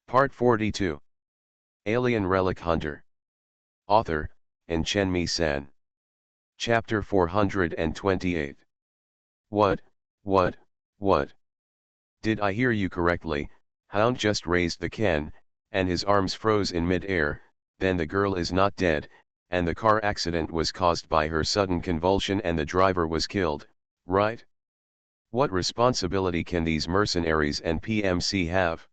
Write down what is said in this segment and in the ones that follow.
Part 42. Alien Relic Hunter. Author, Enchenmi-san. Chapter 428. What? Did I hear you correctly? Hound just raised the can, and his arms froze in mid-air. Then the girl is not dead, and the car accident was caused by her sudden convulsion and the driver was killed, right? What responsibility can these mercenaries and PMC have?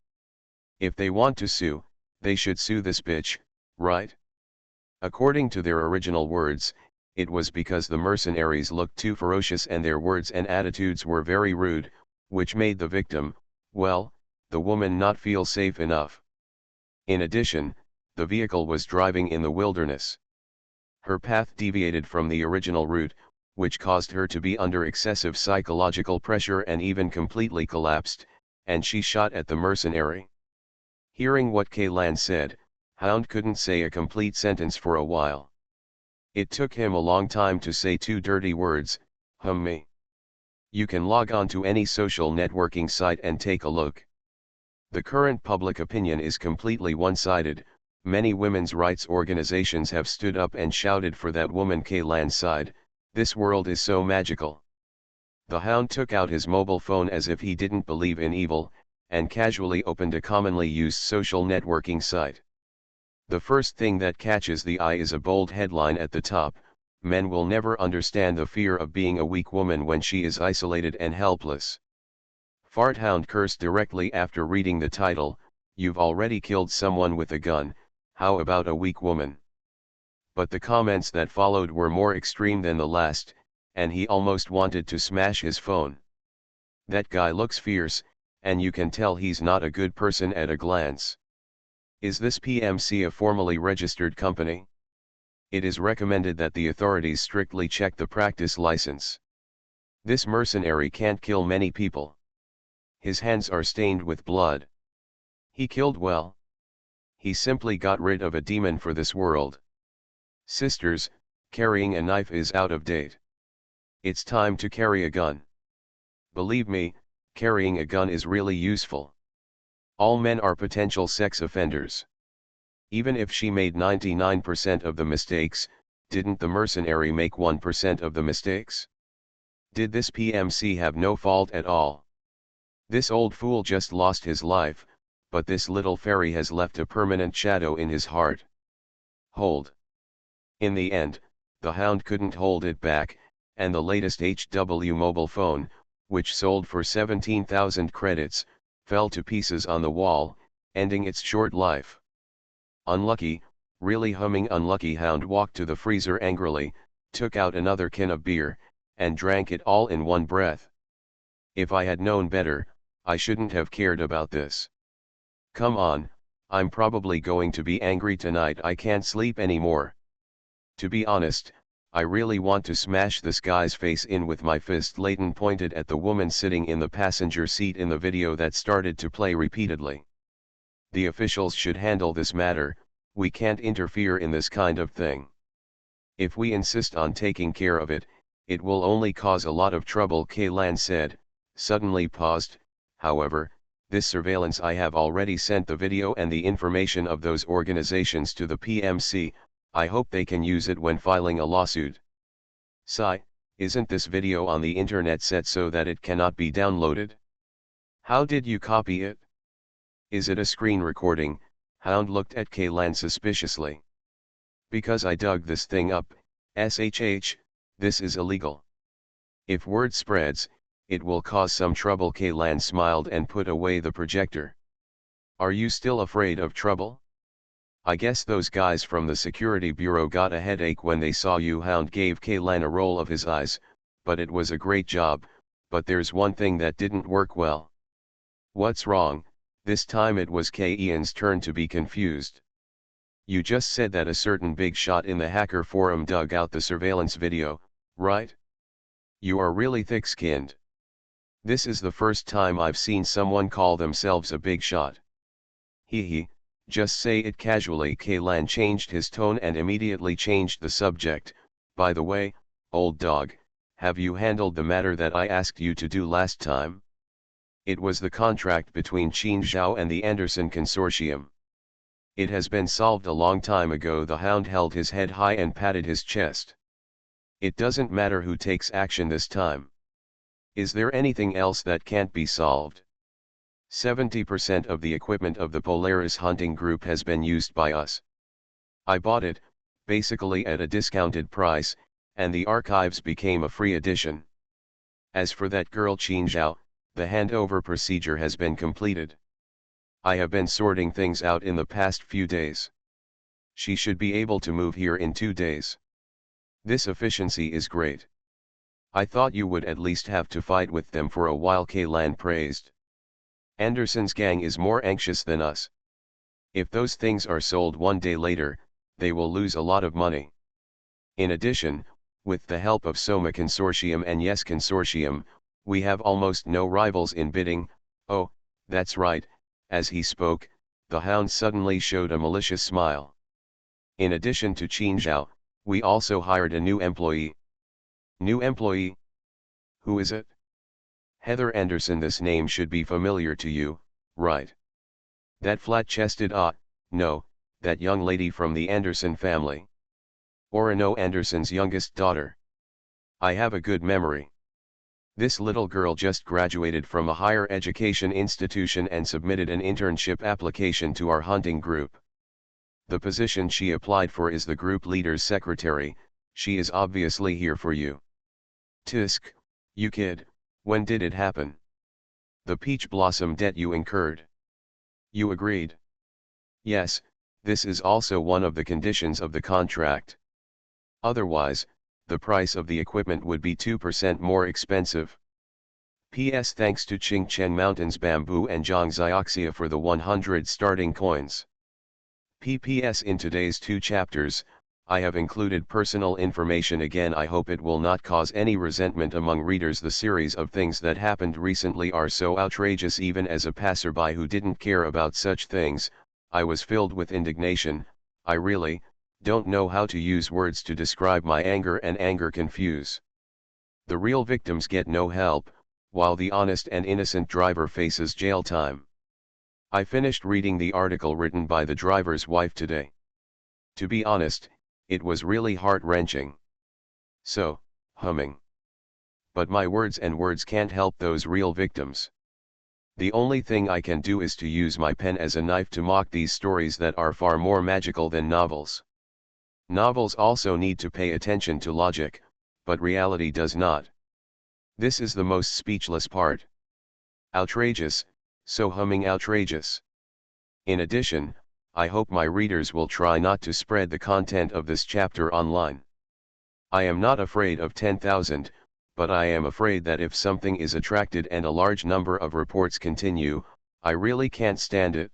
If they want to sue, they should sue this bitch, right? According to their original words, it was because the mercenaries looked too ferocious and their words and attitudes were very rude, which made the victim, well, the woman not feel safe enough. In addition, the vehicle was driving in the wilderness. Her path deviated from the original route, which caused her to be under excessive psychological pressure and even completely collapsed, and she shot at the mercenary. Hearing what Kaylan said, Hound couldn't say a complete sentence for a while. It took him a long time to say two dirty words, me. You can log on to any social networking site and take a look. The current public opinion is completely one-sided. Many women's rights organizations have stood up and shouted for that woman Kaylan's side. This world is so magical. The Hound took out his mobile phone as if he didn't believe in evil, and casually opened a commonly used social networking site. The first thing that catches the eye is a bold headline at the top: men will never understand the fear of being a weak woman when she is isolated and helpless. Farthound cursed directly after reading the title. You've already killed someone with a gun, how about a weak woman? But the comments that followed were more extreme than the last, and he almost wanted to smash his phone. That guy looks fierce, and you can tell he's not a good person at a glance. Is this PMC a formally registered company? It is recommended that the authorities strictly check the practice license. This mercenary can't kill many people. His hands are stained with blood. He killed well. He simply got rid of a demon for this world. Sisters, carrying a knife is out of date. It's time to carry a gun. Believe me, carrying a gun is really useful. All men are potential sex offenders. Even if she made 99% of the mistakes, didn't the mercenary make 1% of the mistakes? Did this PMC have no fault at all? This old fool just lost his life, but this little fairy has left a permanent shadow in his heart. Hold. In the end, the Hound couldn't hold it back, and the latest HW mobile phone, which sold for 17,000 credits, fell to pieces on the wall, ending its short life. Unlucky, really humming unlucky. Hound walked to the freezer angrily, took out another can of beer, and drank it all in one breath. If I had known better, I shouldn't have cared about this. Come on, I'm probably going to be angry tonight. I can't sleep anymore. To be honest, I really want to smash this guy's face in with my fist. Layton pointed at the woman sitting in the passenger seat in the video that started to play repeatedly. The officials should handle this matter. We can't interfere in this kind of thing. If we insist on taking care of it, it will only cause a lot of trouble, Kaylan said, suddenly paused. However, this surveillance, I have already sent the video and the information of those organizations to the PMC. I hope they can use it when filing a lawsuit. Sci, isn't this video on the internet set so that it cannot be downloaded? How did you copy it? Is it a screen recording? Hound looked at Kaylan suspiciously. Because I dug this thing up, SHH, this is illegal. If word spreads, it will cause some trouble. Kaylan smiled and put away the projector. Are you still afraid of trouble? I guess those guys from the security bureau got a headache when they saw you. Hound gave Kaylan a roll of his eyes, but it was a great job, but there's one thing that didn't work well. What's wrong? This time it was Ian's turn to be confused. You just said that a certain big shot in the hacker forum dug out the surveillance video, right? You are really thick-skinned. This is the first time I've seen someone call themselves a big shot. Hee, just say it casually. Kaylan changed his tone and immediately changed the subject. By the way, old dog, have you handled the matter that I asked you to do last time? It was the contract between Qin Zhao and the Anderson Consortium. It has been solved a long time ago. The Hound held his head high and patted his chest. It doesn't matter who takes action this time. Is there anything else that can't be solved? 70% of the equipment of the Polaris hunting group has been used by us. I bought it, basically at a discounted price, and the archives became a free edition. As for that girl Qin Zhao, the handover procedure has been completed. I have been sorting things out in the past few days. She should be able to move here in 2 days. This efficiency is great. I thought you would at least have to fight with them for a while, Kaylan praised. Anderson's gang is more anxious than us. If those things are sold 1 day later, they will lose a lot of money. In addition, with the help of Soma Consortium and Yes Consortium, we have almost no rivals in bidding. Oh, that's right. As he spoke, the Hound suddenly showed a malicious smile. In addition to Qin Zhao, we also hired a new employee. New employee? Who is it? Heather Anderson. This name should be familiar to you, right? That flat-chested no, that young lady from the Anderson family. Orono Anderson's youngest daughter. I have a good memory. This little girl just graduated from a higher education institution and submitted an internship application to our hunting group. The position she applied for is the group leader's secretary. She is obviously here for you. Tisk, you kid, when did it happen? The peach blossom debt you incurred. You agreed? Yes, this is also one of the conditions of the contract. Otherwise, the price of the equipment would be 2% more expensive. P.S. Thanks to Qingchen Mountains Bamboo and Zhangzioxia for the 100 starting coins. P.P.S. In today's 2 chapters, I have included personal information again. I hope it will not cause any resentment among readers. The series of things that happened recently are so outrageous. Even as a passerby who didn't care about such things, I was filled with indignation. I really don't know how to use words to describe my anger, and anger confuse. The real victims get no help, while the honest and innocent driver faces jail time. I finished reading the article written by the driver's wife today. To be honest, it was really heart-wrenching. So, humming. But my words can't help those real victims. The only thing I can do is to use my pen as a knife to mock these stories that are far more magical than novels. Novels also need to pay attention to logic, but reality does not. This is the most speechless part. Outrageous, so humming outrageous. In addition, I hope my readers will try not to spread the content of this chapter online. I am not afraid of 10,000, but I am afraid that if something is attracted and a large number of reports continue, I really can't stand it.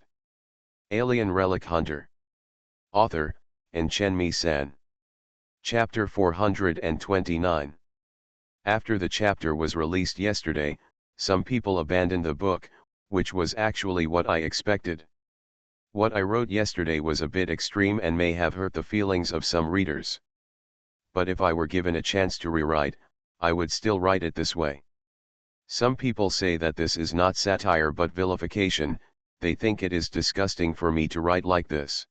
Alien Relic Hunter. Author, Chen-Mi-san. Chapter 429. After the chapter was released yesterday, some people abandoned the book, which was actually what I expected. What I wrote yesterday was a bit extreme and may have hurt the feelings of some readers. But if I were given a chance to rewrite, I would still write it this way. Some people say that this is not satire but vilification. They think it is disgusting for me to write like this.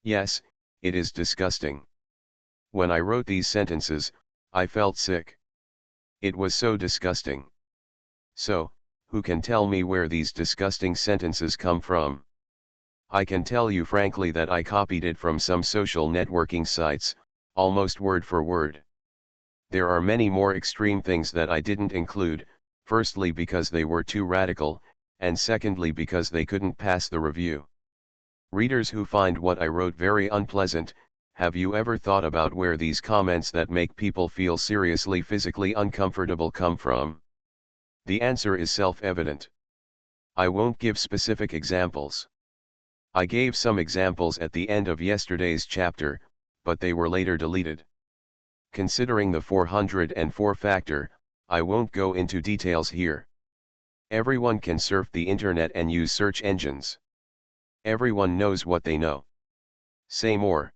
Yes, it is disgusting. When I wrote these sentences, I felt sick. It was so disgusting. So, who can tell me where these disgusting sentences come from? I can tell you frankly that I copied it from some social networking sites, almost word for word. There are many more extreme things that I didn't include, firstly because they were too radical, and secondly because they couldn't pass the review. Readers who find what I wrote very unpleasant, have you ever thought about where these comments that make people feel seriously physically uncomfortable come from? The answer is self-evident. I won't give specific examples. I gave some examples at the end of yesterday's chapter, but they were later deleted. Considering the 404 factor, I won't go into details here. Everyone can surf the internet and use search engines. Everyone knows what they know. Say more.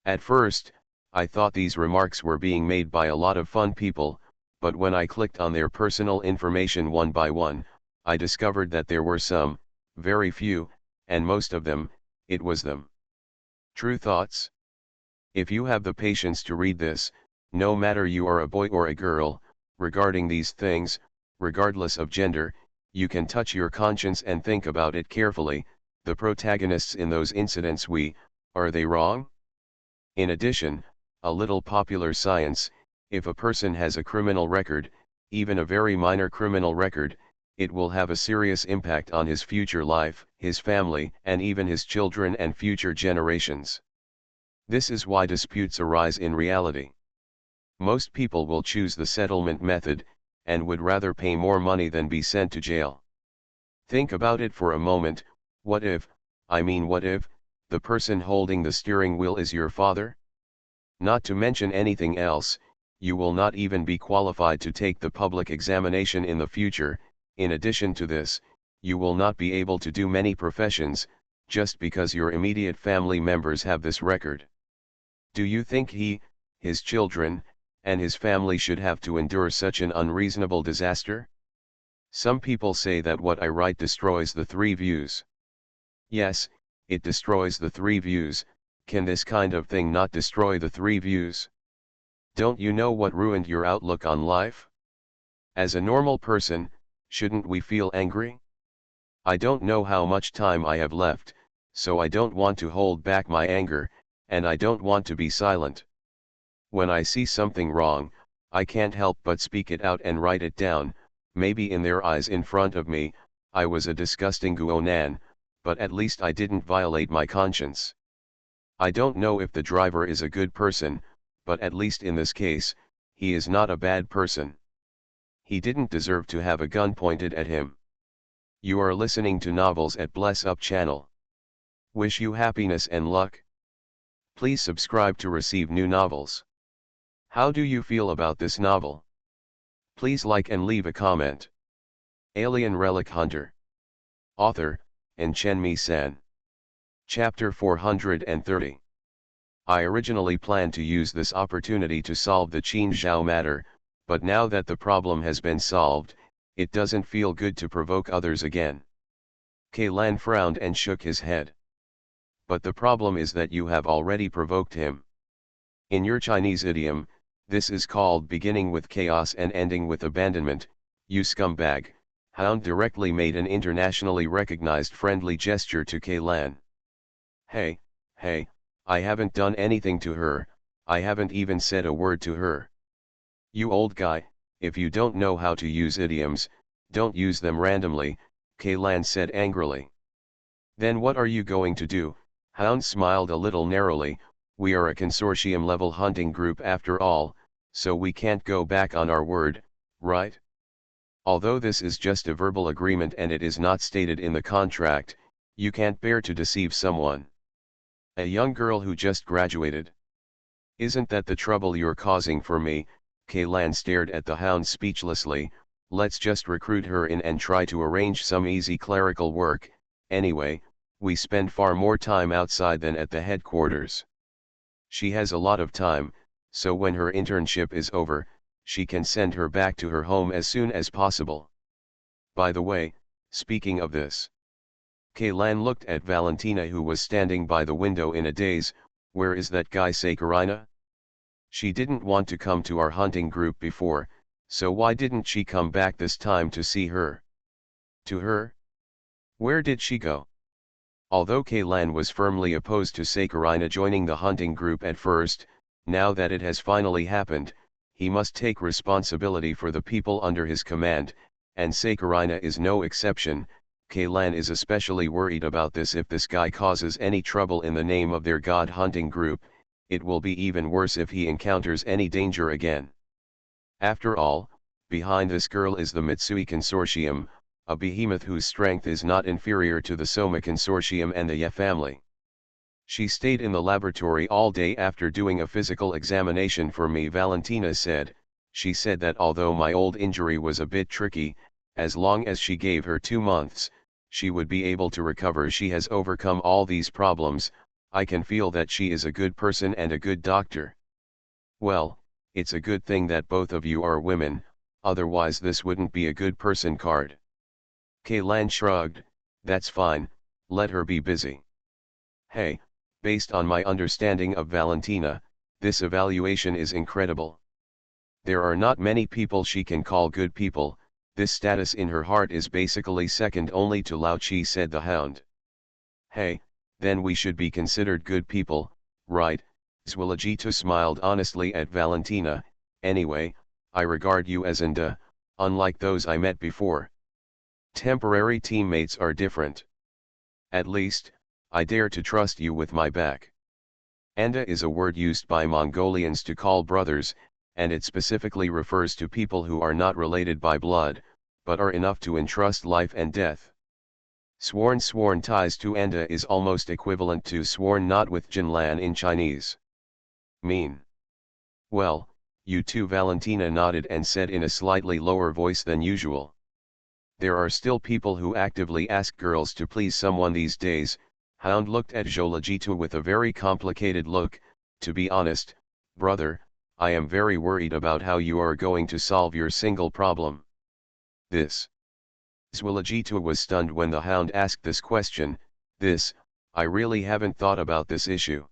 At first, I thought these remarks were being made by a lot of fun people, but when I clicked on their personal information one by one, I discovered that there were some, very few, and most of them, it was them. True thoughts? If you have the patience to read this, no matter you are a boy or a girl, regarding these things, regardless of gender, you can touch your conscience and think about it carefully. The protagonists in those incidents, are they wrong? In addition, a little popular science: if a person has a criminal record, even a very minor criminal record, it will have a serious impact on his future life, his family, and even his children and future generations. This is why disputes arise in reality. Most people will choose the settlement method, and would rather pay more money than be sent to jail. Think about it for a moment. What if, the person holding the steering wheel is your father? Not to mention anything else, you will not even be qualified to take the public examination in the future. In addition to this, you will not be able to do many professions, just because your immediate family members have this record. Do you think he, his children, and his family should have to endure such an unreasonable disaster? Some people say that what I write destroys the three views. Yes, it destroys the three views. Can this kind of thing not destroy the three views? Don't you know what ruined your outlook on life? As a normal person, shouldn't we feel angry? I don't know how much time I have left, so I don't want to hold back my anger, and I don't want to be silent. When I see something wrong, I can't help but speak it out and write it down. Maybe in their eyes in front of me, I was a disgusting guonan, but at least I didn't violate my conscience. I don't know if the driver is a good person, but at least in this case, he is not a bad person. He didn't deserve to have a gun pointed at him. You are listening to Novels at Bless Up channel. Wish you happiness and luck. Please subscribe to receive new novels. How do you feel about this novel? Please like and leave a comment. Alien Relic Hunter. Author, Enchenmi-san. Chapter 430. I originally planned to use this opportunity to solve the Qin Zhao matter, but now that the problem has been solved, it doesn't feel good to provoke others again. Kailan frowned and shook his head. But the problem is that you have already provoked him. In your Chinese idiom, this is called beginning with chaos and ending with abandonment. You scumbag. Hound directly made an internationally recognized friendly gesture to Kailan. Hey, I haven't done anything to her, I haven't even said a word to her. You old guy, if you don't know how to use idioms, don't use them randomly, Kailan said angrily. Then what are you going to do? Hound smiled a little narrowly. We are a consortium-level hunting group after all, so we can't go back on our word, right? Although this is just a verbal agreement and it is not stated in the contract, you can't bear to deceive someone. A young girl who just graduated. Isn't that the trouble you're causing for me? Kailan stared at the Hound speechlessly. Let's just recruit her in and try to arrange some easy clerical work. Anyway, we spend far more time outside than at the headquarters. She has a lot of time, so when her internship is over, she can send her back to her home as soon as possible. By the way, speaking of this. Kailan looked at Valentina, who was standing by the window in a daze. Where is that guy Sakurina? She didn't want to come to our hunting group before, so why didn't she come back this time to see her? To her? Where did she go? Although Kailan was firmly opposed to Sakurina joining the hunting group at first, now that it has finally happened, he must take responsibility for the people under his command, and Sakurina is no exception. Kailan is especially worried about this. If this guy causes any trouble in the name of their god hunting group, it will be even worse if he encounters any danger again. After all, behind this girl is the Mitsui Consortium, a behemoth whose strength is not inferior to the Soma Consortium and the Ye family. She stayed in the laboratory all day after doing a physical examination for me, Valentina said. She said that although my old injury was a bit tricky, as long as she gave her 2 months, she would be able to recover. She has overcome all these problems. I can feel that she is a good person and a good doctor. Well, it's a good thing that both of you are women, otherwise this wouldn't be a good person card. Kaylan shrugged, that's fine, let her be busy. Hey, based on my understanding of Valentina, this evaluation is incredible. There are not many people she can call good people, this status in her heart is basically second only to Lao Chi, said the Hound. Hey, then we should be considered good people, right? Zwilligito smiled honestly at Valentina, anyway, I regard you as unlike those I met before. Temporary teammates are different. At least, I dare to trust you with my back. Anda is a word used by Mongolians to call brothers, and it specifically refers to people who are not related by blood, but are enough to entrust life and death. Sworn ties to Anda is almost equivalent to sworn not with Jinlan in Chinese. Mean. Well, you too, Valentina nodded and said in a slightly lower voice than usual. There are still people who actively ask girls to please someone these days. Hound looked at Jolagito with a very complicated look. To be honest, brother, I am very worried about how you are going to solve your single problem. This. Zwilligito was stunned when the Hound asked this question. I really haven't thought about this issue.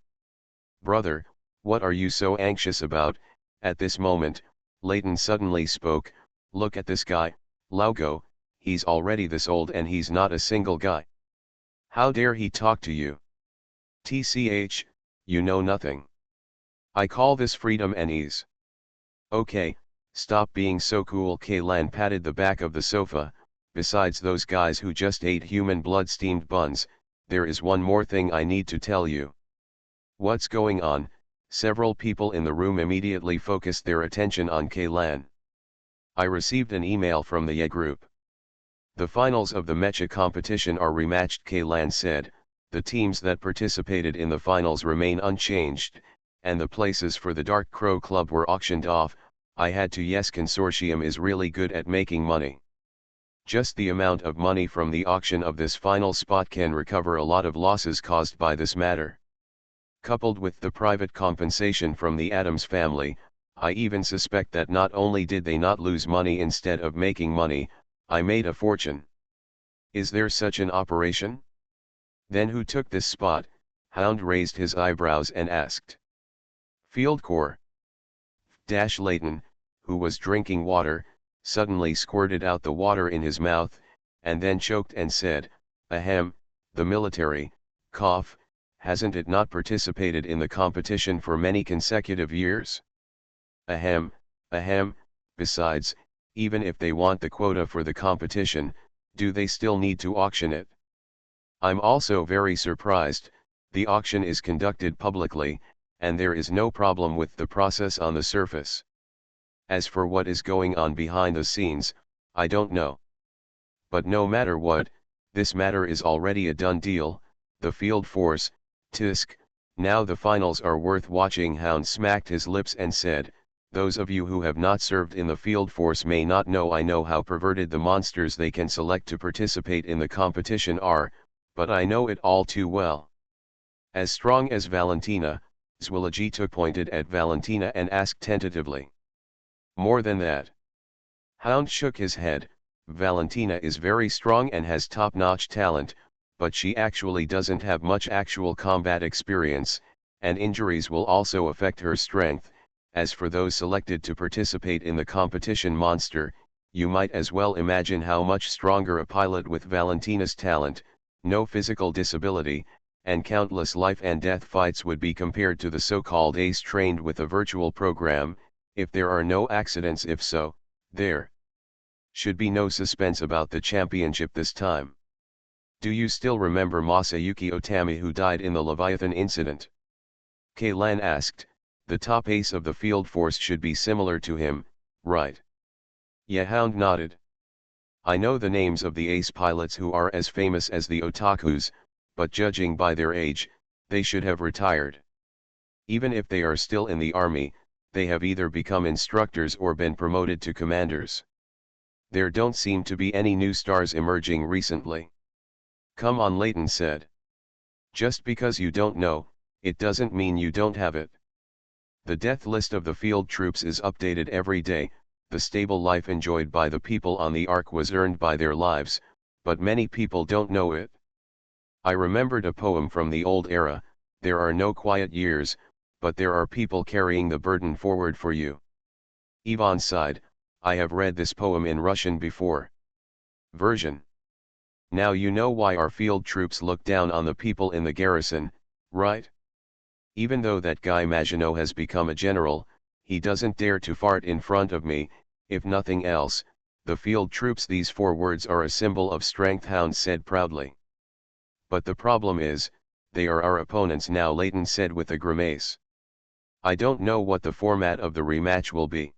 Brother, what are you so anxious about? At this moment, Leighton suddenly spoke. Look at this guy, Laugo, he's already this old and he's not a single guy. How dare he talk to you? TCH, you know nothing. I call this freedom and ease. Okay, stop being so cool. Kaylan patted the back of the sofa. Besides those guys who just ate human blood steamed buns, there is one more thing I need to tell you. What's going on? Several people in the room immediately focused their attention on Kaylan. I received an email from the YE group. The finals of the mecha competition are rematched, Kaylan said. The teams that participated in the finals remain unchanged, and the places for the Dark Crow Club were auctioned off. I had to. Yes, consortium is really good at making money. Just the amount of money from the auction of this final spot can recover a lot of losses caused by this matter. Coupled with the private compensation from the Addams family, I even suspect that not only did they not lose money instead of making money, I made a fortune. Is there such an operation? Then who took this spot? Hound raised his eyebrows and asked. Field Corps. Leighton, who was drinking water, suddenly squirted out the water in his mouth, and then choked and said, Ahem, the military, cough, hasn't it not participated in the competition for many consecutive years? Ahem, besides, even if they want the quota for the competition, do they still need to auction it? I'm also very surprised. The auction is conducted publicly, and there is no problem with the process on the surface. As for what is going on behind the scenes, I don't know. But no matter what, this matter is already a done deal. The field force, TISC, now the finals are worth watching. Hound smacked his lips and said, those of you who have not served in the field force may not know. I know how perverted the monsters they can select to participate in the competition are, but I know it all too well. As strong as Valentina, Zwilligito pointed at Valentina and asked tentatively. More than that. Hound shook his head. Valentina is very strong and has top-notch talent, but she actually doesn't have much actual combat experience, and injuries will also affect her strength. As for those selected to participate in the competition, monster, you might as well imagine how much stronger a pilot with Valentina's talent, no physical disability, and countless life and death fights would be compared to the so-called ace trained with a virtual program, if there are no accidents. If so, there should be no suspense about the championship this time. Do you still remember Masayuki Otami, who died in the Leviathan incident? Kaylan asked. The top ace of the field force should be similar to him, right? Yeah, Hound nodded. I know the names of the ace pilots who are as famous as the otakus, but judging by their age, they should have retired. Even if they are still in the army, they have either become instructors or been promoted to commanders. There don't seem to be any new stars emerging recently. Come on, Leighton said. Just because you don't know, it doesn't mean you don't have it. The death list of the field troops is updated every day. The stable life enjoyed by the people on the Ark was earned by their lives, but many people don't know it. I remembered a poem from the old era, there are no quiet years, but there are people carrying the burden forward for you. Ivan sighed, I have read this poem in Russian before. Version. Now you know why our field troops look down on the people in the garrison, right? Even though that guy Maginot has become a general, he doesn't dare to fart in front of me. If nothing else, the field troops, these 4 words are a symbol of strength, Hound said proudly. But the problem is, they are our opponents now, Leighton said with a grimace. I don't know what the format of the rematch will be.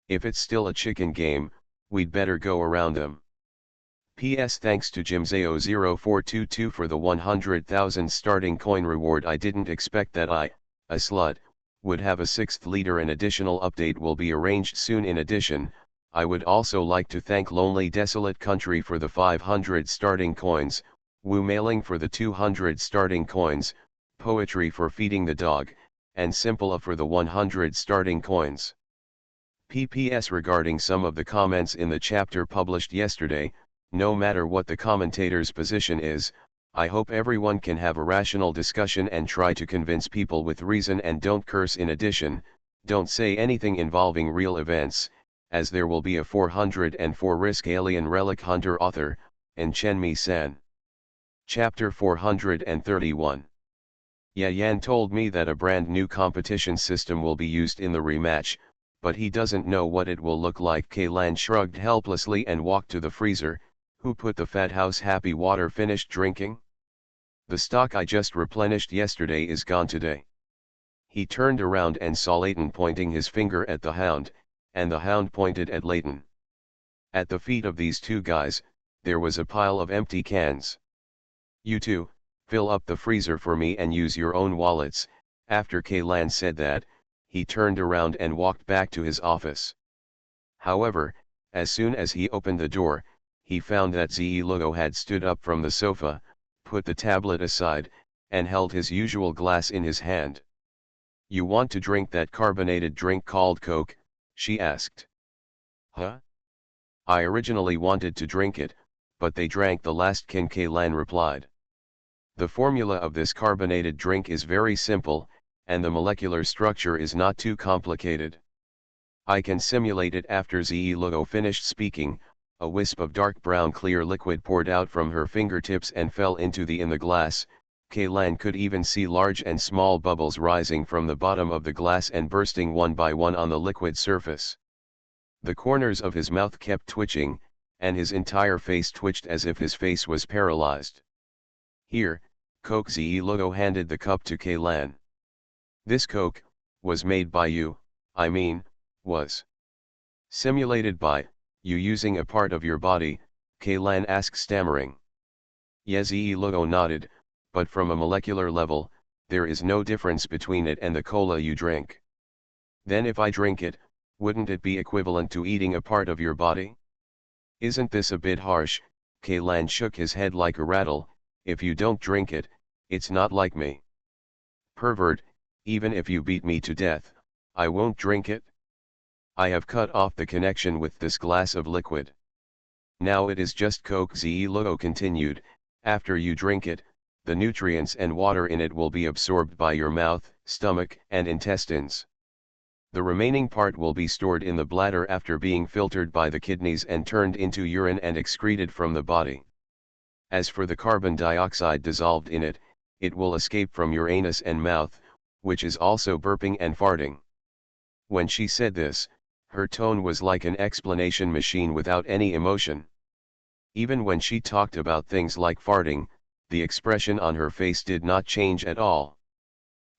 If it's still a chicken game, we'd better go around them. P.S. Thanks to Jimzeo0422 for the 100,000 starting coin reward. I didn't expect that I, a slut, would have a 6th leader. An additional update will be arranged soon. In addition, I would also like to thank Lonely Desolate Country for the 500 starting coins, Wu Mailing for the 200 starting coins, Poetry for feeding the dog, and Simple for the 100 starting coins. PPS regarding some of the comments in the chapter published yesterday, no matter what the commentator's position is, I hope everyone can have a rational discussion and try to convince people with reason and don't curse. In addition, don't say anything involving real events, as there will be a 404 Risk Alien Relic Hunter author, and Chenmi-san. Chapter 431. Yan told me that a brand new competition system will be used in the rematch, but he doesn't know what it will look like. Kaylan shrugged helplessly and walked to the freezer. Who put the fat house happy water finished drinking? The stock I just replenished yesterday is gone today. He turned around and saw Leighton pointing his finger at the Hound, and the Hound pointed at Leighton. At the feet of these 2 guys, there was a pile of empty cans. You 2, fill up the freezer for me and use your own wallets. After Kaylan said that, he turned around and walked back to his office. However, as soon as he opened the door, he found that Ze Lugo had stood up from the sofa, put the tablet aside, and held his usual glass in his hand. You want to drink that carbonated drink called Coke? She asked. Huh? I originally wanted to drink it, but they drank the last can, Kaylan replied. The formula of this carbonated drink is very simple, and the molecular structure is not too complicated. I can simulate it. After Ze Lugo finished speaking, a wisp of dark brown clear liquid poured out from her fingertips and fell into the glass. Kaylan could even see large and small bubbles rising from the bottom of the glass and bursting one by one on the liquid surface. The corners of his mouth kept twitching, and his entire face twitched as if his face was paralyzed. Here, Coke. Ze Lugo handed the cup to Kaylan. This Coke was made by you, was simulated by you using a part of your body, Kaylan asked, stammering. Yes, Ze Lugo nodded, but from a molecular level, there is no difference between it and the cola you drink. Then if I drink it, wouldn't it be equivalent to eating a part of your body? Isn't this a bit harsh? Kaylan shook his head like a rattle. If you don't drink it, it's not like me. Pervert, even if you beat me to death, I won't drink it. I have cut off the connection with this glass of liquid. Now it is just Coke. Ze Lugo continued. After you drink it, the nutrients and water in it will be absorbed by your mouth, stomach, and intestines. The remaining part will be stored in the bladder after being filtered by the kidneys and turned into urine and excreted from the body. As for the carbon dioxide dissolved in it, it will escape from your anus and mouth, which is also burping and farting. When she said this, her tone was like an explanation machine without any emotion. Even when she talked about things like farting, the expression on her face did not change at all.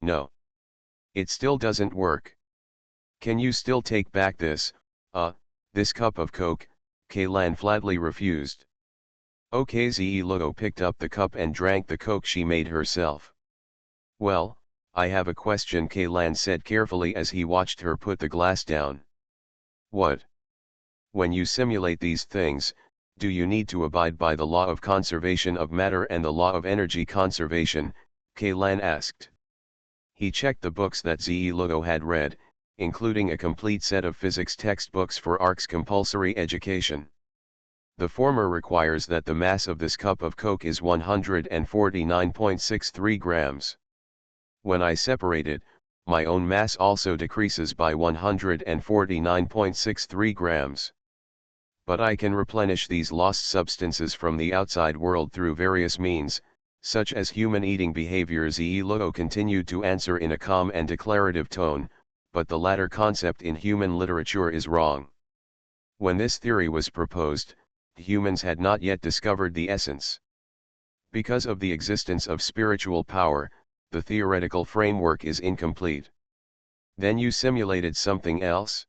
No. It still doesn't work. Can you still take back this cup of Coke? Kaylan flatly refused. Okay. Ze Lugo picked up the cup and drank the Coke she made herself. Well, I have a question, Kaylan said carefully as he watched her put the glass down. What? When you simulate these things, do you need to abide by the law of conservation of matter and the law of energy conservation? Kaylan asked. He checked the books that Ze Lugo had read, including a complete set of physics textbooks for ARC's compulsory education. The former requires that the mass of this cup of Coke is 149.63 grams. When I separate it, my own mass also decreases by 149.63 grams. But I can replenish these lost substances from the outside world through various means, such as human eating behavior. Ze Luo continued to answer in a calm and declarative tone, but the latter concept in human literature is wrong. When this theory was proposed, humans had not yet discovered the essence. Because of the existence of spiritual power, the theoretical framework is incomplete. Then you simulated something else?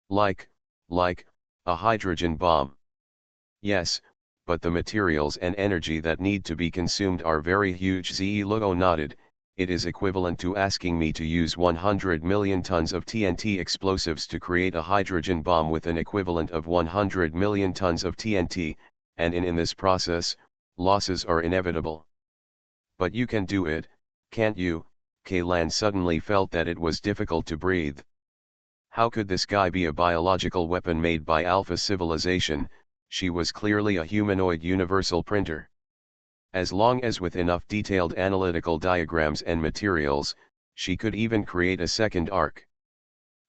Like a hydrogen bomb. Yes, but the materials and energy that need to be consumed are very huge. Ze Luo nodded. It is equivalent to asking me to use 100 million tons of TNT explosives to create a hydrogen bomb with an equivalent of 100 million tons of TNT, and in this process, losses are inevitable. But you can do it, can't you? Kaylan suddenly felt that it was difficult to breathe. How could this guy be a biological weapon made by Alpha civilization? She was clearly a humanoid universal printer. As long as with enough detailed analytical diagrams and materials, she could even create a second arc.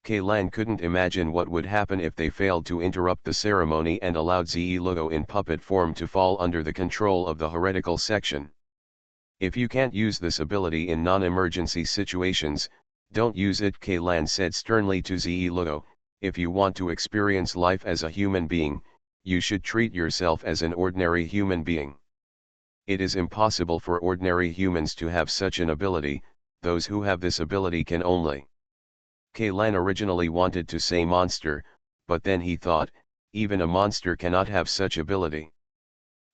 Kaylan couldn't imagine what would happen if they failed to interrupt the ceremony and allowed Ze Luo in puppet form to fall under the control of the heretical section. If you can't use this ability in non-emergency situations, don't use it, Kaylan said sternly to Ze Luo. If you want to experience life as a human being, you should treat yourself as an ordinary human being. It is impossible for ordinary humans to have such an ability. Those who have this ability can only. Kaylan originally wanted to say monster, but then he thought, even a monster cannot have such ability.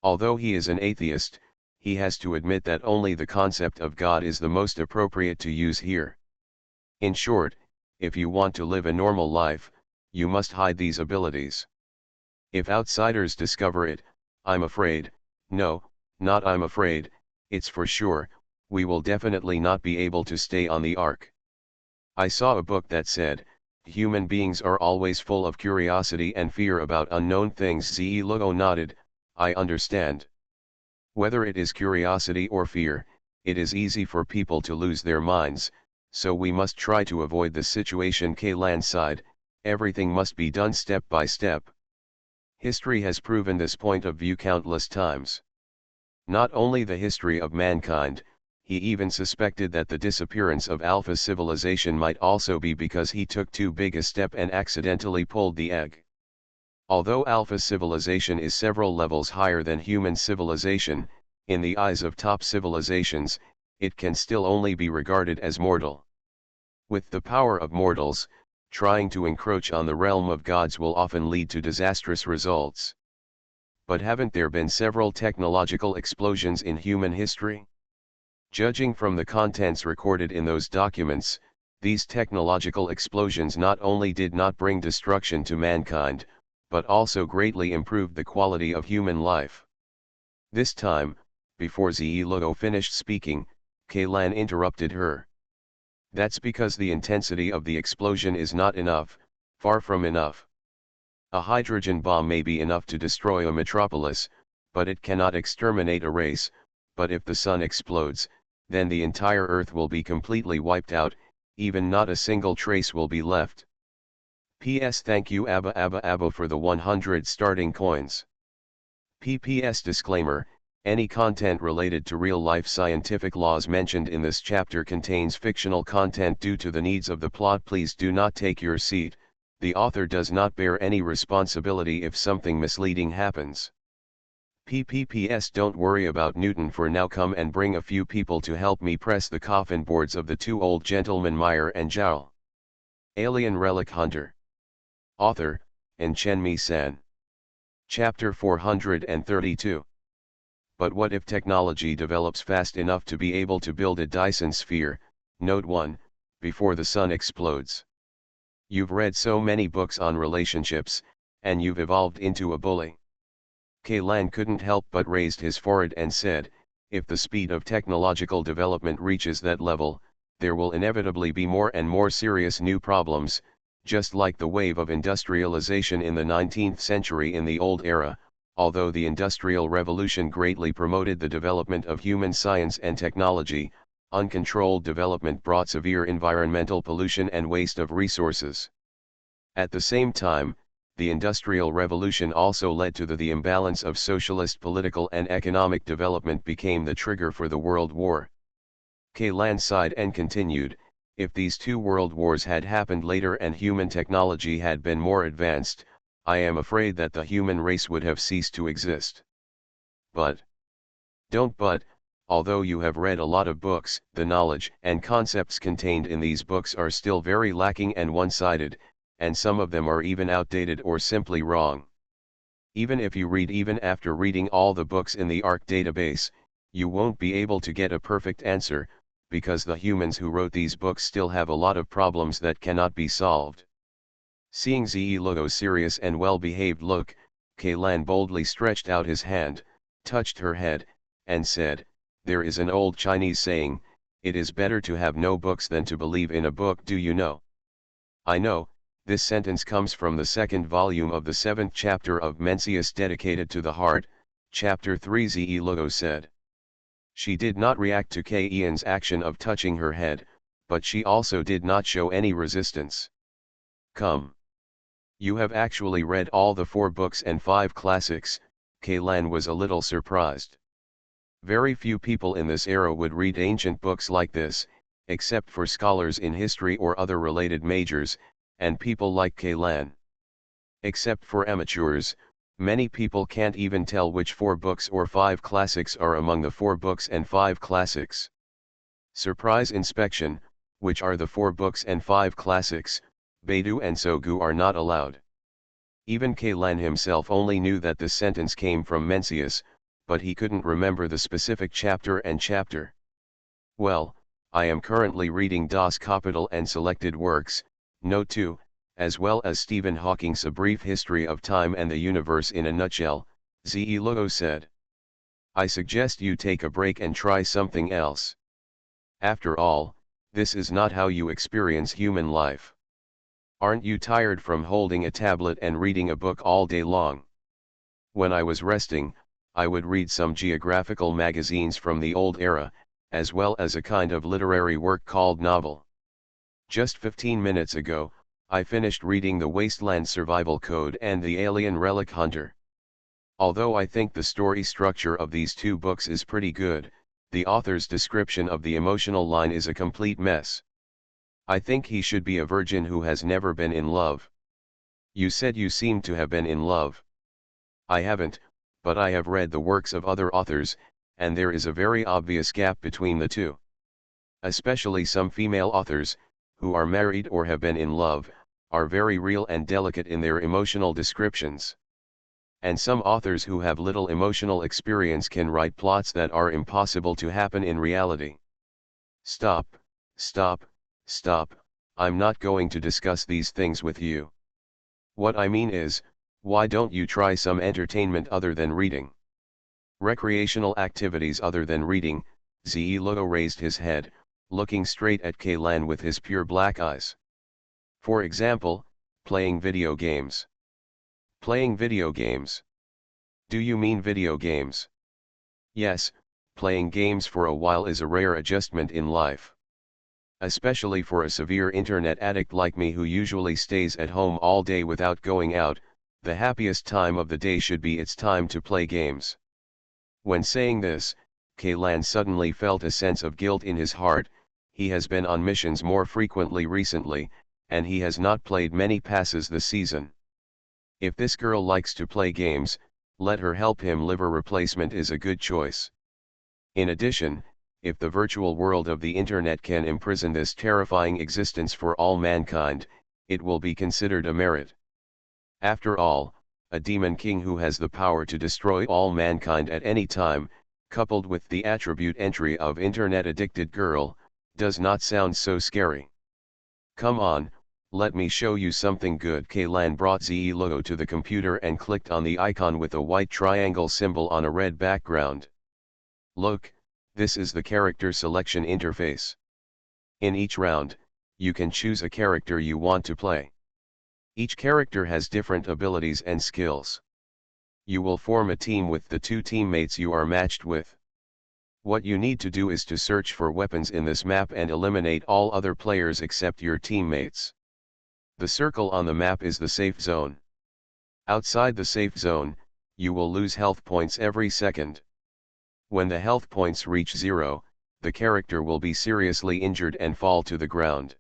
Although he is an atheist, he has to admit that only the concept of God is the most appropriate to use here. In short, if you want to live a normal life, you must hide these abilities. If outsiders discover it, I'm afraid, no, not I'm afraid, it's for sure, we will definitely not be able to stay on the ark. I saw a book that said, human beings are always full of curiosity and fear about unknown things. Ze Luo nodded. I understand. Whether it is curiosity or fear, it is easy for people to lose their minds, so we must try to avoid this situation. Kaylan sighed. Everything must be done step by step. History has proven this point of view countless times. Not only the history of mankind, he even suspected that the disappearance of Alpha civilization might also be because he took too big a step and accidentally pulled the egg. Although Alpha civilization is several levels higher than human civilization, in the eyes of top civilizations, it can still only be regarded as mortal. With the power of mortals, trying to encroach on the realm of gods will often lead to disastrous results. But haven't there been several technological explosions in human history? Judging from the contents recorded in those documents, these technological explosions not only did not bring destruction to mankind, but also greatly improved the quality of human life. This time, before Ze Luo finished speaking, Kaylan interrupted her. That's because the intensity of the explosion is not enough, far from enough. A hydrogen bomb may be enough to destroy a metropolis, but it cannot exterminate a race. But if the sun explodes, then the entire Earth will be completely wiped out, even not a single trace will be left. P.S. Thank you Abba for the 100 starting coins. P.P.S. Disclaimer, any content related to real-life scientific laws mentioned in this chapter contains fictional content due to the needs of the plot. Please do not take your seat. The author does not bear any responsibility if something misleading happens. P.P.S. Don't worry about Newton for now. Come and bring a few people to help me press the coffin boards of the two old gentlemen Meyer and Jowl. Alien Relic Hunter. Author, Chen-Mi-san. Chapter 432. But what if technology develops fast enough to be able to build a Dyson sphere, Note 1, before the sun explodes? You've read so many books on relationships, and you've evolved into a bully. Kaylan couldn't help but raised his forehead and said, if the speed of technological development reaches that level, there will inevitably be more and more serious new problems, just like the wave of industrialization in the 19th century. In the old era, although the Industrial Revolution greatly promoted the development of human science and technology, uncontrolled development brought severe environmental pollution and waste of resources. At the same time, the Industrial Revolution also led to the imbalance of socialist political and economic development became the trigger for the World War. Kaylan sighed and continued, if these two world wars had happened later and human technology had been more advanced, I am afraid that the human race would have ceased to exist. But although you have read a lot of books, the knowledge and concepts contained in these books are still very lacking and one-sided, and some of them are even outdated or simply wrong. Even if you read even after reading all the books in the ARC database, you won't be able to get a perfect answer, because the humans who wrote these books still have a lot of problems that cannot be solved. Seeing Ze Logo's serious and well-behaved look, Kaylan boldly stretched out his hand, touched her head, and said, there is an old Chinese saying, it is better to have no books than to believe in a book, do you know? I know. This sentence comes from the second volume of the 7th chapter of Mencius dedicated to the heart, chapter 3. Ze Logo said. She did not react to Kayan's action of touching her head, but she also did not show any resistance. Come. You have actually read all the 4 books and 5 classics. Kaylan was a little surprised. Very few people in this era would read ancient books like this, except for scholars in history or other related majors, and people like Kaylan. Except for amateurs, many people can't even tell which 4 books or 5 classics are among the 4 books and 5 classics. Surprise inspection, which are the 4 books and 5 classics, Beidou and Sogu are not allowed. Even Kaylan himself only knew that this sentence came from Mencius, but he couldn't remember the specific chapter and chapter. Well, I am currently reading Das Kapital and selected works, Note 2, as well as Stephen Hawking's A Brief History of Time and the Universe in a Nutshell, Ze Logo said. I suggest you take a break and try something else. After all, this is not how you experience human life. Aren't you tired from holding a tablet and reading a book all day long? When I was resting, I would read some geographical magazines from the old era, as well as a kind of literary work called novel. Just 15 minutes ago, I finished reading The Wasteland Survival Code and The Alien Relic Hunter. Although I think the story structure of these 2 books is pretty good, the author's description of the emotional line is a complete mess. I think he should be a virgin who has never been in love. You said you seemed to have been in love. I haven't, but I have read the works of other authors, and there is a very obvious gap between the 2. Especially some female authors, who are married or have been in love, are very real and delicate in their emotional descriptions. And some authors who have little emotional experience can write plots that are impossible to happen in reality. Stop, I'm not going to discuss these things with you. What I mean is, why don't you try some entertainment other than reading? Recreational activities other than reading. Ze Logo raised his head, looking straight at Kaylan with his pure black eyes. For example, playing video games. Playing video games. Do you mean video games? Yes, playing games for a while is a rare adjustment in life. Especially for a severe internet addict like me who usually stays at home all day without going out, the happiest time of the day should be its time to play games. When saying this, Kaylan suddenly felt a sense of guilt in his heart. He has been on missions more frequently recently, and he has not played many passes this season. If this girl likes to play games, let her help him. Liver replacement is a good choice. In addition, if the virtual world of the internet can imprison this terrifying existence for all mankind, it will be considered a merit. After all, a demon king who has the power to destroy all mankind at any time, coupled with the attribute entry of internet-addicted girl, does not sound so scary. Come on, let me show you something good. Kaylan brought Ze Logo to the computer and clicked on the icon with a white triangle symbol on a red background. Look, this is the character selection interface. In each round, you can choose a character you want to play. Each character has different abilities and skills. You will form a team with the 2 teammates you are matched with. What you need to do is to search for weapons in this map and eliminate all other players except your teammates. The circle on the map is the safe zone. Outside the safe zone, you will lose health points every second. When the health points reach 0, the character will be seriously injured and fall to the ground.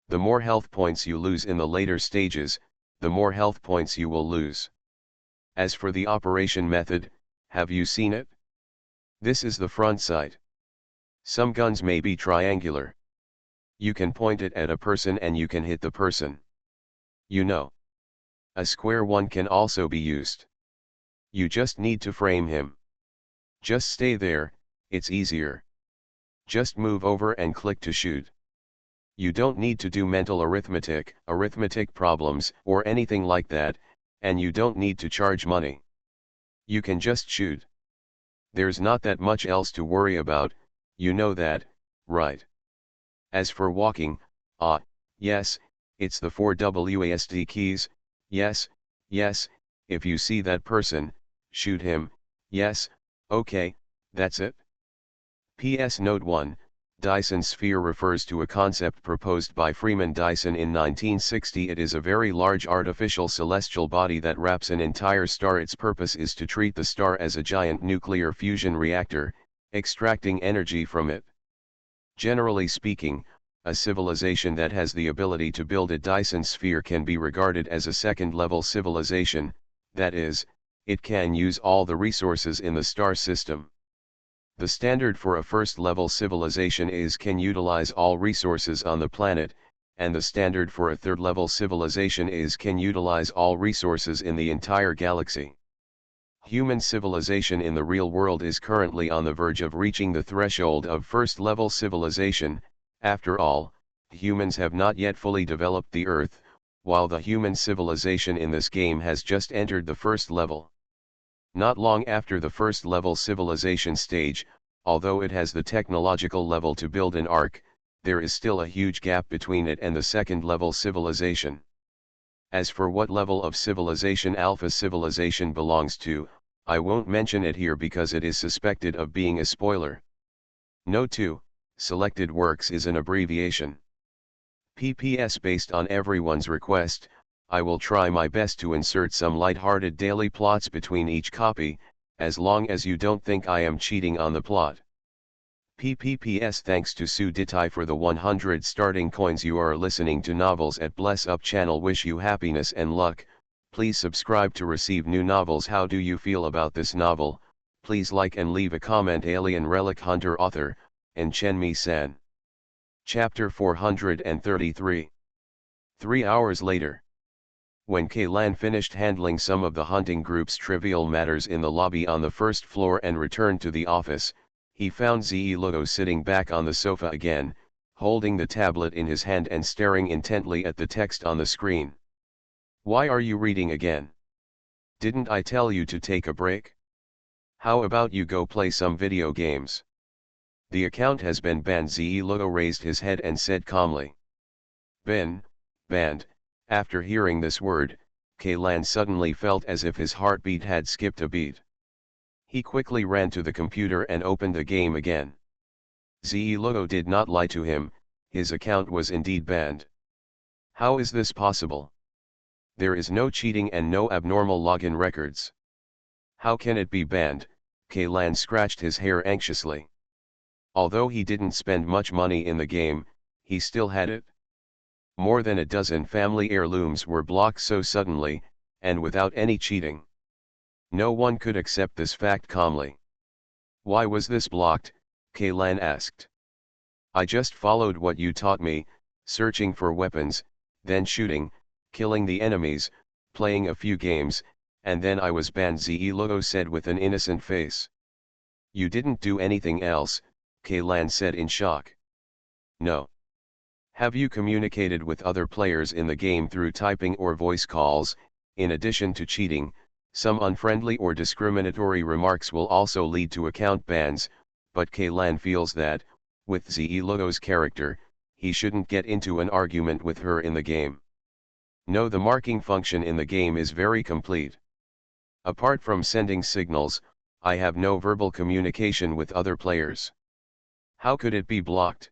The more health points you lose in the later stages, the more health points you will lose. As for the operation method, have you seen it? This is the front sight. Some guns may be triangular. You can point it at a person and you can hit the person. You know. A square one can also be used. You just need to frame him. Just stay there, it's easier. Just move over and click to shoot. You don't need to do mental arithmetic problems, or anything like that, and you don't need to charge money. You can just shoot. There's not that much else to worry about, you know that, right? As for walking, yes, it's the 4 WASD keys, yes, if you see that person, shoot him, yes, okay, that's it. PS Note 1, Dyson sphere refers to a concept proposed by Freeman Dyson in 1960. It is a very large artificial celestial body that wraps an entire star. Its purpose is to treat the star as a giant nuclear fusion reactor, extracting energy from it. Generally speaking, a civilization that has the ability to build a Dyson sphere can be regarded as a second-level civilization, that is, it can use all the resources in the star system. The standard for a first-level civilization is can utilize all resources on the planet, and the standard for a third-level civilization is can utilize all resources in the entire galaxy. Human civilization in the real world is currently on the verge of reaching the threshold of first-level civilization. After all, humans have not yet fully developed the Earth, while the human civilization in this game has just entered the first level. Not long after the first level civilization stage, although it has the technological level to build an ark, there is still a huge gap between it and the second level civilization. As for what level of civilization Alpha civilization belongs to, I won't mention it here because it is suspected of being a spoiler. Note 2, Selected Works is an abbreviation. PPS. Based on everyone's request, I will try my best to insert some light-hearted daily plots between each copy, as long as you don't think I am cheating on the plot. PPPS. Thanks to Sue Ditai for the 100 starting coins. You are listening to Novels at Bless Up channel. Wish you happiness and luck. Please subscribe to receive new novels. How do you feel about this novel? Please like and leave a comment. Alien Relic Hunter. Author, and Chen-Mi-san. Chapter 433. 3 hours later. When Kaylan finished handling some of the hunting group's trivial matters in the lobby on the first floor and returned to the office, he found Zilugo sitting back on the sofa again, holding the tablet in his hand and staring intently at the text on the screen. "Why are you reading again? Didn't I tell you to take a break? How about you go play some video games? The account has been banned." Zilugo raised his head and said calmly. Banned. After hearing this word, Kaylan suddenly felt as if his heartbeat had skipped a beat. He quickly ran to the computer and opened the game again. Zilugo did not lie to him, his account was indeed banned. How is this possible? There is no cheating and no abnormal login records. How can it be banned? Kaylan scratched his hair anxiously. Although he didn't spend much money in the game, he still had it. More than a dozen family heirlooms were blocked so suddenly, and without any cheating. No one could accept this fact calmly. "Why was this blocked?" Kaylan asked. "I just followed what you taught me, searching for weapons, then shooting, killing the enemies, playing a few games, and then I was banned," Zilugo said with an innocent face. "You didn't do anything else," Kaylan said in shock. "No. Have you communicated with other players in the game through typing or voice calls? In addition to cheating, some unfriendly or discriminatory remarks will also lead to account bans, but Kaylan feels that, with Zilugo's character, he shouldn't get into an argument with her in the game. No, the marking function in the game is very complete. Apart from sending signals, I have no verbal communication with other players. How could it be blocked?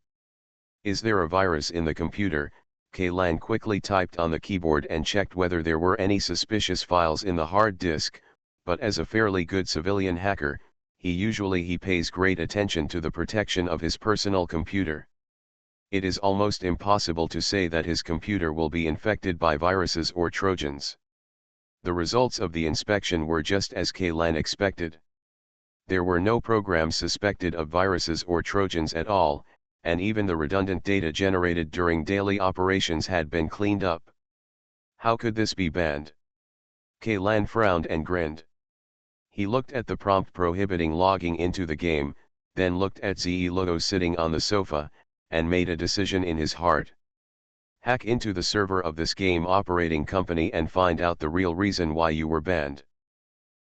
Is there a virus in the computer? Kaylan quickly typed on the keyboard and checked whether there were any suspicious files in the hard disk, but as a fairly good civilian hacker, he pays great attention to the protection of his personal computer. It is almost impossible to say that his computer will be infected by viruses or Trojans. The results of the inspection were just as Kaylan expected. There were no programs suspected of viruses or Trojans at all, and even the redundant data generated during daily operations had been cleaned up. How could this be banned? Kaylan frowned and grinned. He looked at the prompt prohibiting logging into the game, then looked at Logo sitting on the sofa, and made a decision in his heart. Hack into the server of this game operating company and find out the real reason why you were banned.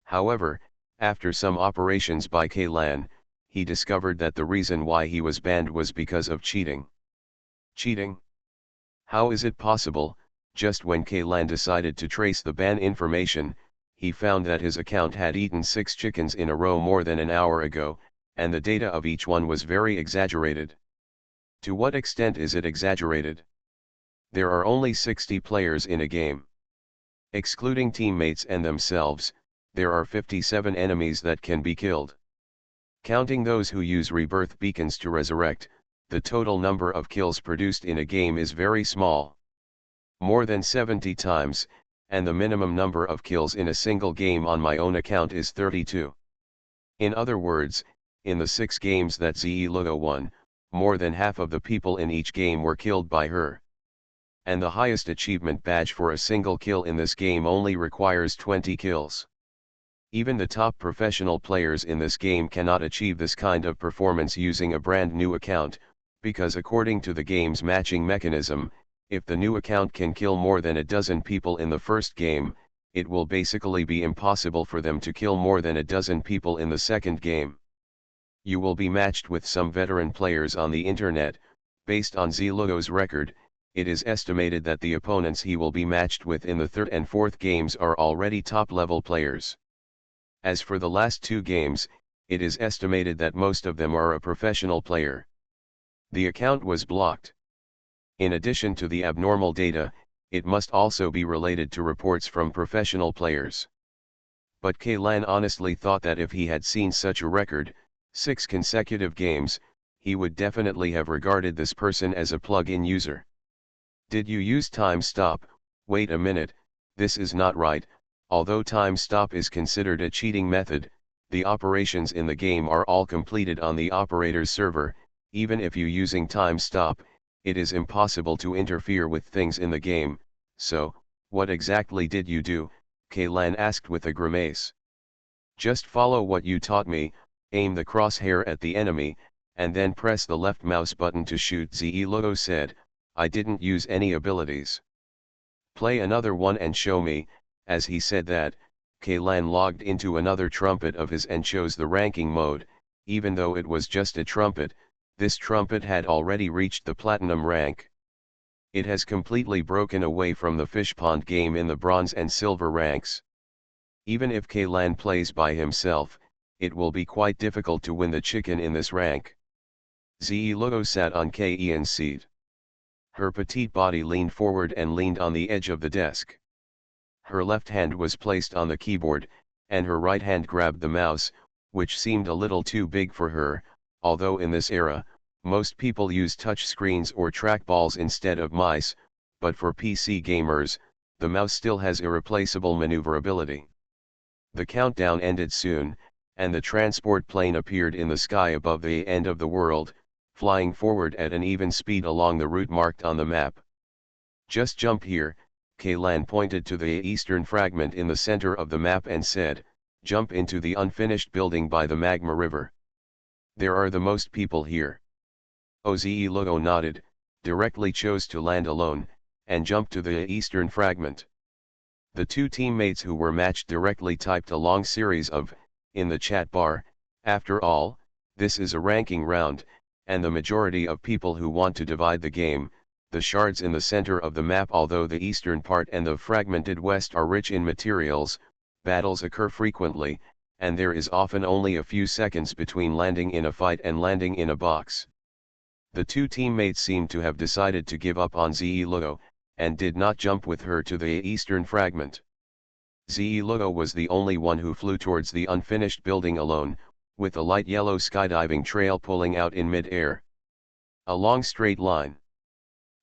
However, after some operations by Kaylan, he discovered that the reason why he was banned was because of cheating. Cheating? How is it possible? Just when Kaylan decided to trace the ban information, he found that his account had eaten 6 chickens in a row more than an hour ago, and the data of each one was very exaggerated. To what extent is it exaggerated? There are only 60 players in a game. Excluding teammates and themselves, there are 57 enemies that can be killed. Counting those who use rebirth beacons to resurrect, the total number of kills produced in a game is very small. More than 70 times, and the minimum number of kills in a single game on my own account is 32. In other words, in the 6 games that Logo won, more than half of the people in each game were killed by her. And the highest achievement badge for a single kill in this game only requires 20 kills. Even the top professional players in this game cannot achieve this kind of performance using a brand new account, because according to the game's matching mechanism, if the new account can kill more than a dozen people in the first game, it will basically be impossible for them to kill more than a dozen people in the second game. You will be matched with some veteran players on the internet. Based on Logo's record, it is estimated that the opponents he will be matched with in the third and fourth games are already top-level players. As for the last 2 games, it is estimated that most of them are a professional player. The account was blocked. In addition to the abnormal data, it must also be related to reports from professional players. But Kaylan honestly thought that if he had seen such a record, 6 consecutive games, he would definitely have regarded this person as a plug-in user. Did you use time stop? Wait a minute, this is not right. Although time stop is considered a cheating method, the operations in the game are all completed on the operator's server. Even if you using time stop, it is impossible to interfere with things in the game. So, what exactly did you do? Kaylan asked with a grimace. Just follow what you taught me, aim the crosshair at the enemy, and then press the left mouse button to shoot. Logo said, I didn't use any abilities. Play another one and show me. As he said that, Kaylan logged into another trumpet of his and chose the ranking mode. Even though it was just a trumpet, this trumpet had already reached the platinum rank. It has completely broken away from the fishpond game in the bronze and silver ranks. Even if Kaylan plays by himself, it will be quite difficult to win the chicken in this rank. Logo sat on Ken's seat. Her petite body leaned forward and leaned on the edge of the desk. Her left hand was placed on the keyboard, and her right hand grabbed the mouse, which seemed a little too big for her, although in this era, most people use touch screens or trackballs instead of mice, but for PC gamers, the mouse still has irreplaceable maneuverability. The countdown ended soon, and the transport plane appeared in the sky above the end of the world, flying forward at an even speed along the route marked on the map. Just jump here, Kaylan pointed to the eastern fragment in the center of the map and said, jump into the unfinished building by the magma river. There are the most people here. Logo nodded, directly chose to land alone, and jumped to the eastern fragment. The 2 teammates who were matched directly typed a long series of, in the chat bar. After all, this is a ranking round, and the majority of people who want to divide the game, the shards in the center of the map, although the eastern part and the fragmented west are rich in materials, Battles occur frequently, and there is often only a few seconds between landing in a fight and landing in a box. The two teammates seemed to have decided to give up on Ze-Lugo, and did not jump with her to the eastern fragment. Ze-Lugo was the only one who flew towards the unfinished building alone, with a light yellow skydiving trail pulling out in mid-air. A long straight line.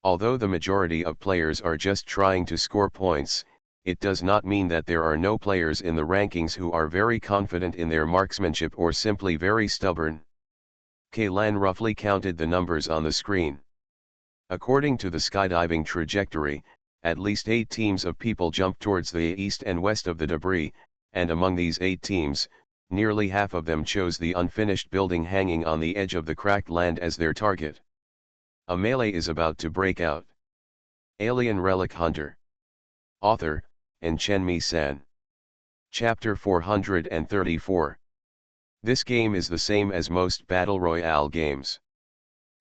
Although the majority of players are just trying to score points, it does not mean that there are no players in the rankings who are very confident in their marksmanship or simply very stubborn. Kaylan roughly counted the numbers on the screen. According to the skydiving trajectory, at least 8 teams of people jumped towards the east and west of the debris, and among these 8 teams, nearly half of them chose the unfinished building hanging on the edge of the cracked land as their target. A melee is about to break out. Alien Relic Hunter. Author, Chen-Mi-san. Chapter 434. This game is the same as most Battle Royale games.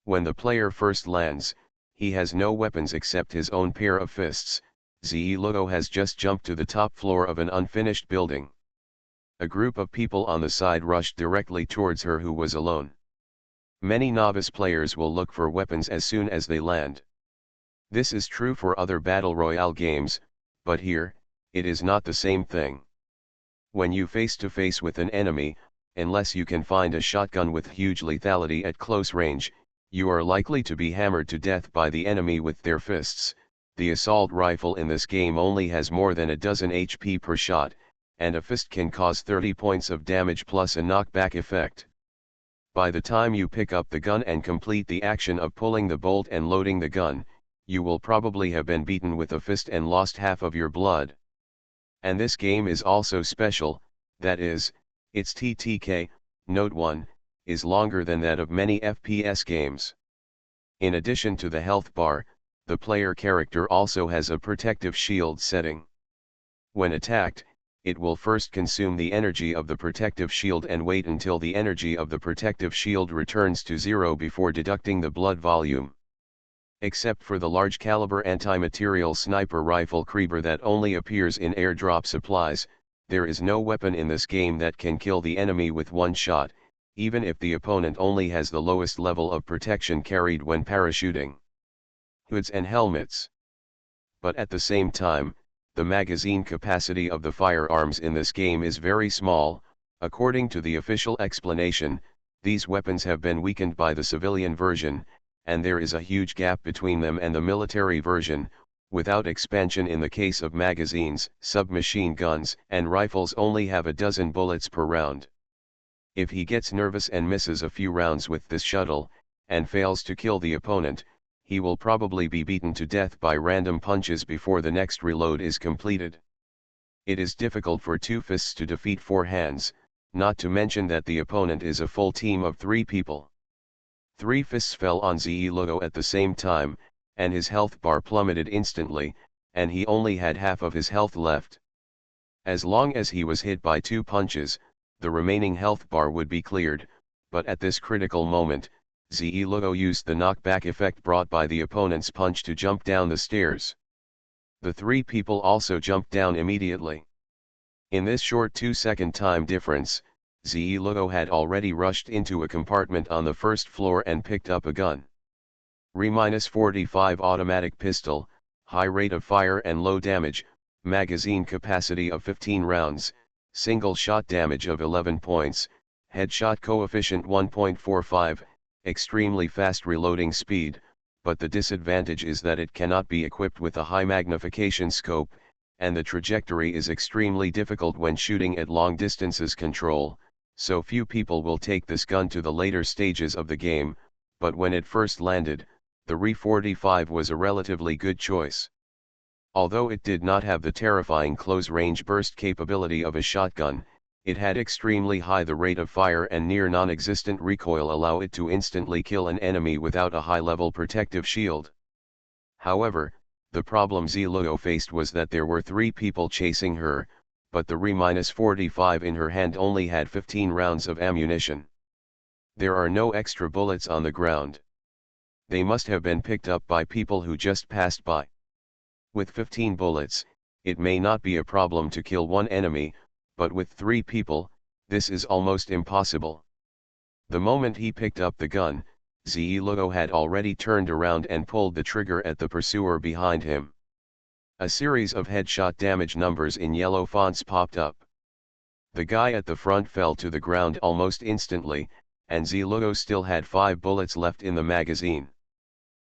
When the player first lands, he has no weapons except his own pair of fists. Ze-Lugo has just jumped to the top floor of an unfinished building. A group of people on the side rushed directly towards her who was alone. Many novice players will look for weapons as soon as they land. This is true for other Battle Royale games, but here, it is not the same thing. When you face to face with an enemy, unless you can find a shotgun with huge lethality at close range, you are likely to be hammered to death by the enemy with their fists. The assault rifle in this game only has more than a dozen HP per shot, and a fist can cause 30 points of damage plus a knockback effect. By the time you pick up the gun and complete the action of pulling the bolt and loading the gun, you will probably have been beaten with a fist and lost half of your blood. And this game is also special, that is, its TTK, Note 1, is longer than that of many FPS games. In addition to the health bar, the player character also has a protective shield setting. When attacked, it will first consume the energy of the protective shield and wait until the energy of the protective shield returns to 0 before deducting the blood volume. Except for the large caliber anti-material sniper rifle Krieger that only appears in airdrop supplies, there is no weapon in this game that can kill the enemy with one shot, even if the opponent only has the lowest level of protection carried when parachuting. Hoods and helmets. But at the same time, the magazine capacity of the firearms in this game is very small. According to the official explanation, these weapons have been weakened by the civilian version, and there is a huge gap between them and the military version. Without expansion in the case of magazines, submachine guns and rifles only have a dozen bullets per round. If he gets nervous and misses a few rounds with this shuttle, and fails to kill the opponent, he will probably be beaten to death by random punches before the next reload is completed. It is difficult for 2 fists to defeat 4 hands, not to mention that the opponent is a full team of 3 people. 3 fists fell on Ze-Lugo at the same time, and his health bar plummeted instantly, and he only had half of his health left. As long as he was hit by 2 punches, the remaining health bar would be cleared, but at this critical moment, Ze-Lugo used the knockback effect brought by the opponent's punch to jump down the stairs. The 3 people also jumped down immediately. In this short 2-second time difference, Ze-Lugo had already rushed into a compartment on the first floor and picked up a gun. Re-45 automatic pistol, high rate of fire and low damage, magazine capacity of 15 rounds, single shot damage of 11 points, headshot coefficient 1.45, extremely fast reloading speed, but the disadvantage is that it cannot be equipped with a high magnification scope, and the trajectory is extremely difficult when shooting at long distances. So few people will take this gun to the later stages of the game, but when it first landed, the Re-45 was a relatively good choice. Although it did not have the terrifying close-range burst capability of a shotgun, it had extremely high the rate of fire and near non-existent recoil allow it to instantly kill an enemy without a high-level protective shield. However, the problem Ze-Lugo faced was that there were 3 people chasing her, but the Re-45 in her hand only had 15 rounds of ammunition. There are no extra bullets on the ground. They must have been picked up by people who just passed by. With 15 bullets, it may not be a problem to kill one enemy, but with 3 people, this is almost impossible. The moment he picked up the gun, Ze-Logo had already turned around and pulled the trigger at the pursuer behind him. A series of headshot damage numbers in yellow fonts popped up. The guy at the front fell to the ground almost instantly, and Ze-Logo still had 5 bullets left in the magazine.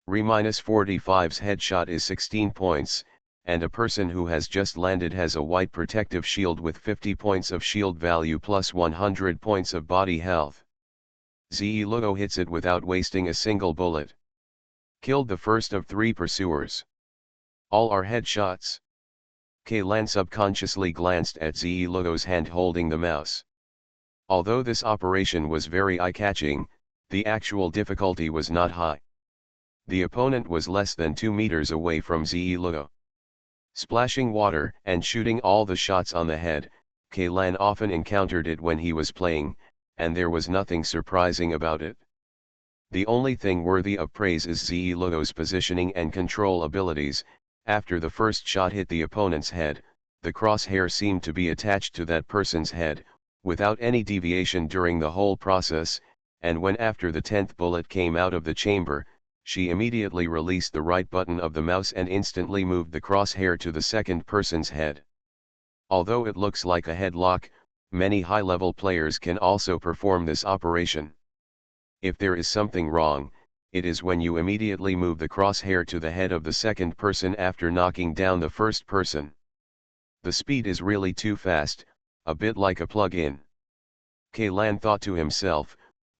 Re-45's headshot is 16 points, and a person who has just landed has a white protective shield with 50 points of shield value plus 100 points of body health. Ze-Logo hits it without wasting a single bullet. Killed the first of 3 pursuers. All are headshots. Kaylan subconsciously glanced at Ze-Logo's hand holding the mouse. Although this operation was very eye-catching, the actual difficulty was not high. The opponent was less than 2 meters away from Ze-Logo. Splashing water and shooting all the shots on the head, Kaylan often encountered it when he was playing, and there was nothing surprising about it. The only thing worthy of praise is Ze-Logo's positioning and control abilities. After the first shot hit the opponent's head, the crosshair seemed to be attached to that person's head, without any deviation during the whole process, and when after the 10th bullet came out of the chamber, she immediately released the right button of the mouse and instantly moved the crosshair to the second person's head. Although it looks like a headlock, many high-level players can also perform this operation. If there is something wrong, it is when you immediately move the crosshair to the head of the second person after knocking down the first person. The speed is really too fast, a bit like a plug-in. Kaylan thought to himself,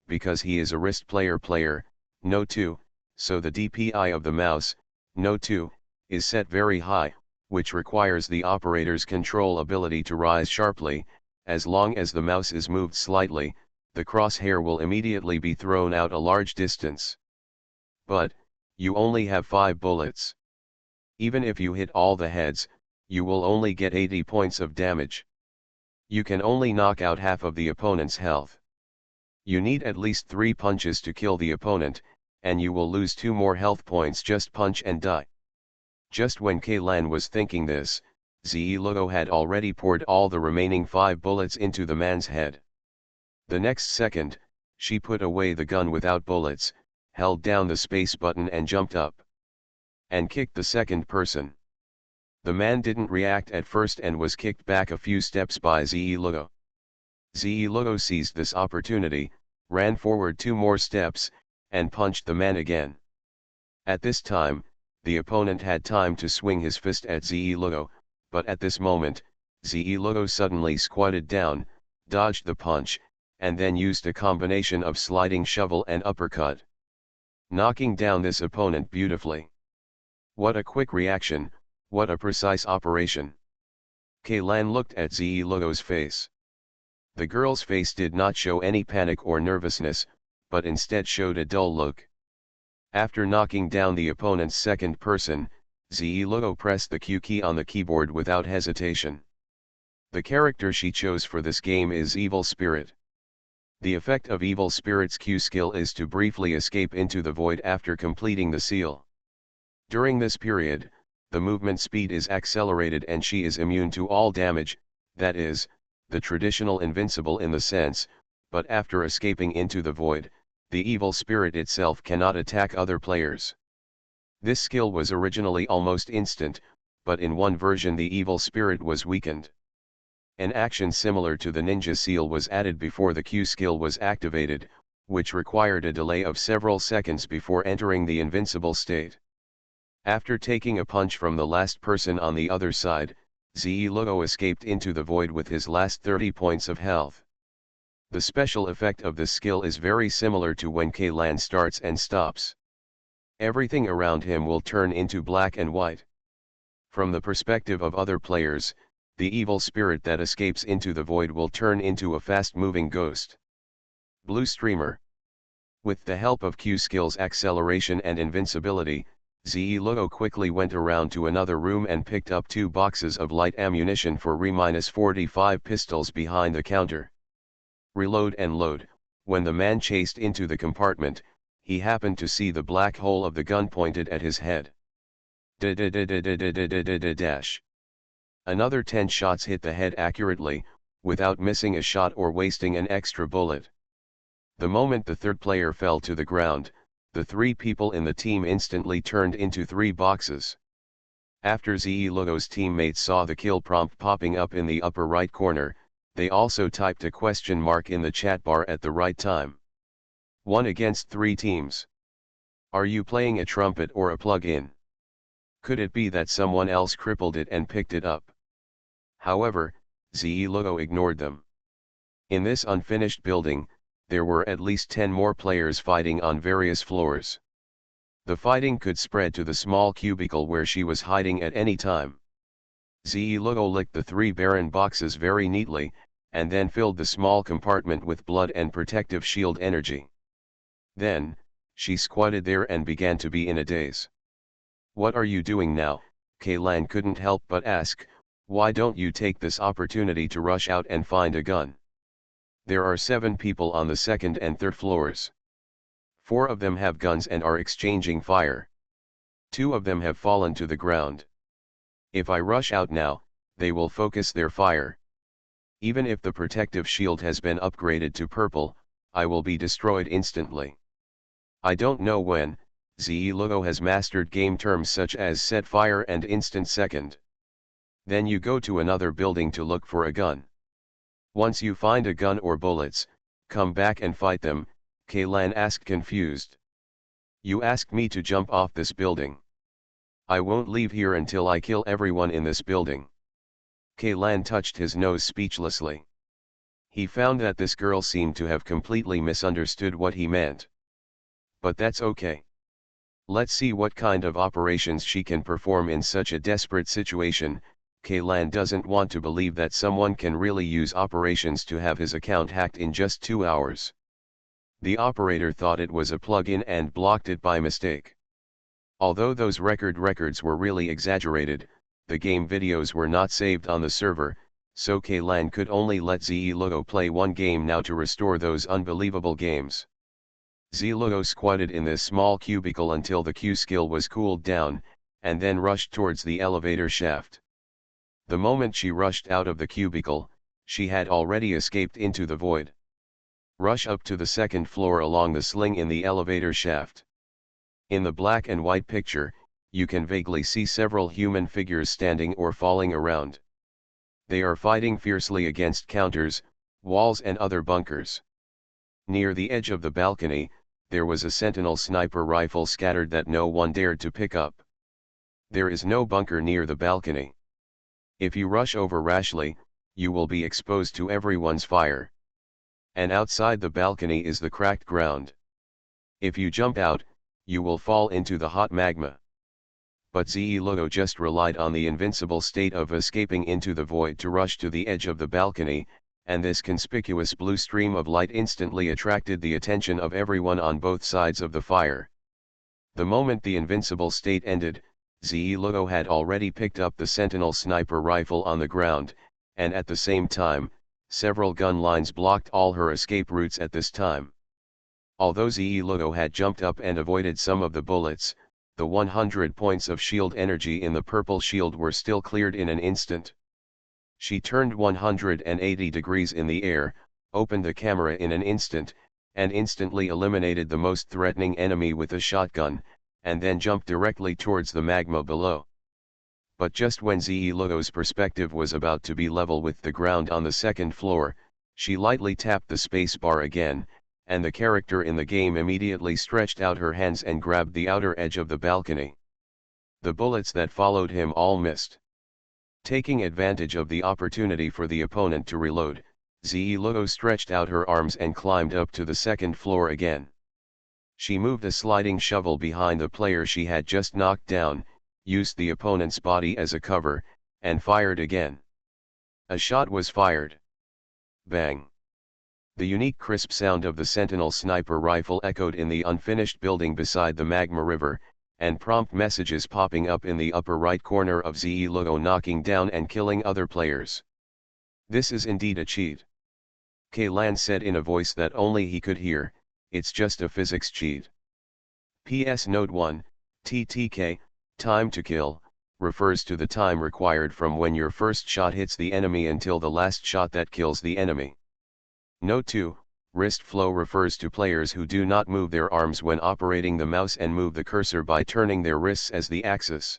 because he is a wrist player, no 2, so the DPI of the mouse, no 2, is set very high, which requires the operator's control ability to rise sharply. As long as the mouse is moved slightly, the crosshair will immediately be thrown out a large distance. But, you only have 5 bullets. Even if you hit all the heads, you will only get 80 points of damage. You can only knock out half of the opponent's health. You need at least 3 punches to kill the opponent, and you will lose 2 more health points just punch and die. Just when Kaylan was thinking this, Ze-Logo had already poured all the remaining 5 bullets into the man's head. The next second, she put away the gun without bullets, held down the space button and jumped up. And kicked the second person. The man didn't react at first and was kicked back a few steps by Ze-Logo. Ze-Logo seized this opportunity, ran forward 2 more steps, and punched the man again. At this time, the opponent had time to swing his fist at Ze-Logo, but at this moment, Ze-Logo suddenly squatted down, dodged the punch, and then used a combination of sliding shovel and uppercut, knocking down this opponent beautifully. What a quick reaction, what a precise operation. Kaylan looked at Ze-Logo's face. The girl's face did not show any panic or nervousness, but instead showed a dull look. After knocking down the opponent's second person, Ze-Logo pressed the Q key on the keyboard without hesitation. The character she chose for this game is Evil Spirit. The effect of Evil Spirit's Q skill is to briefly escape into the void after completing the seal. During this period, the movement speed is accelerated and she is immune to all damage, that is, the traditional invincible in the sense, but after escaping into the void, the evil spirit itself cannot attack other players. This skill was originally almost instant, but in one version the evil spirit was weakened. An action similar to the ninja seal was added before the Q skill was activated, which required a delay of several seconds before entering the invincible state. After taking a punch from the last person on the other side, Ze-Logo escaped into the void with his last 30 points of health. The special effect of this skill is very similar to when Kaylan starts and stops. Everything around him will turn into black and white. From the perspective of other players, the evil spirit that escapes into the void will turn into a fast-moving ghost. Blue Streamer. With the help of Q skills acceleration and invincibility, Ze-Logo quickly went around to another room and picked up 2 boxes of light ammunition for Re-45 pistols behind the counter. Reload and load. When the man chased into the compartment, he happened to see the black hole of the gun pointed at his head. Dash. Another 10 shots hit the head accurately, without missing a shot or wasting an extra bullet. The moment the third player fell to the ground, the three people in the team instantly turned into three boxes. After ZE Logo's teammates saw the kill prompt popping up in the upper right corner, they also typed a question mark in the chat bar at the right time. 1 against 3 teams. Are you playing a trumpet or a plug-in? Could it be that someone else crippled it and picked it up? However, ZE Logo ignored them. In this unfinished building, there were at least 10 more players fighting on various floors. The fighting could spread to the small cubicle where she was hiding at any time. ZE Logo licked the 3 barren boxes very neatly, and then filled the small compartment with blood and protective shield energy. Then, she squatted there and began to be in a daze. What are you doing now? Kaylan couldn't help but ask. Why don't you take this opportunity to rush out and find a gun? There are 7 people on the second and third floors. 4 of them have guns and are exchanging fire. 2 of them have fallen to the ground. If I rush out now, they will focus their fire. Even if the protective shield has been upgraded to purple, I will be destroyed instantly. I don't know when. ZE Logo has mastered game terms such as set fire and instant second. Then you go to another building to look for a gun. Once you find a gun or bullets, come back and fight them, Kaylan asked confused. You asked me to jump off this building. I won't leave here until I kill everyone in this building. Kaylan touched his nose speechlessly. He found that this girl seemed to have completely misunderstood what he meant. But that's okay. Let's see what kind of operations she can perform in such a desperate situation. Kaylan doesn't want to believe that someone can really use operations to have his account hacked in just 2 hours. The operator thought it was a plug-in and blocked it by mistake. Although those records were really exaggerated, the game videos were not saved on the server, so Kaylan could only let ZE Logo play 1 game now to restore those unbelievable games. ZE Logo squatted in this small cubicle until the Q skill was cooled down, and then rushed towards the elevator shaft. The moment she rushed out of the cubicle, she had already escaped into the void. Rush up to the second floor along the sling in the elevator shaft. In the black and white picture, you can vaguely see several human figures standing or falling around. They are fighting fiercely against counters, walls and other bunkers. Near the edge of the balcony, there was a sentinel sniper rifle scattered that no one dared to pick up. There is no bunker near the balcony. If you rush over rashly, you will be exposed to everyone's fire. And outside the balcony is the cracked ground. If you jump out, you will fall into the hot magma. But ZE Logo just relied on the invincible state of escaping into the void to rush to the edge of the balcony, and this conspicuous blue stream of light instantly attracted the attention of everyone on both sides of the fire. The moment the invincible state ended, ZE Logo had already picked up the sentinel sniper rifle on the ground, and at the same time, several gun lines blocked all her escape routes at this time. Although ZE Logo had jumped up and avoided some of the bullets, the 100 points of shield energy in the purple shield were still cleared in an instant. She turned 180 degrees in the air, opened the camera in an instant, and instantly eliminated the most threatening enemy with a shotgun, and then jumped directly towards the magma below. But just when ZE Logo's perspective was about to be level with the ground on the second floor, she lightly tapped the space bar again, and the character in the game immediately stretched out her hands and grabbed the outer edge of the balcony. The bullets that followed him all missed. Taking advantage of the opportunity for the opponent to reload, ZE Logo stretched out her arms and climbed up to the second floor again. She moved a sliding shovel behind the player she had just knocked down, used the opponent's body as a cover, and fired again. A shot was fired. Bang! The unique crisp sound of the Sentinel sniper rifle echoed in the unfinished building beside the magma river, and prompt messages popping up in the upper right corner of ZE Logo knocking down and killing other players. This is indeed a cheat. Kaylan said in a voice that only he could hear, it's just a physics cheat. PS Note 1, TTK, time to kill, refers to the time required from when your first shot hits the enemy until the last shot that kills the enemy. Note 2, wrist flow refers to players who do not move their arms when operating the mouse and move the cursor by turning their wrists as the axis.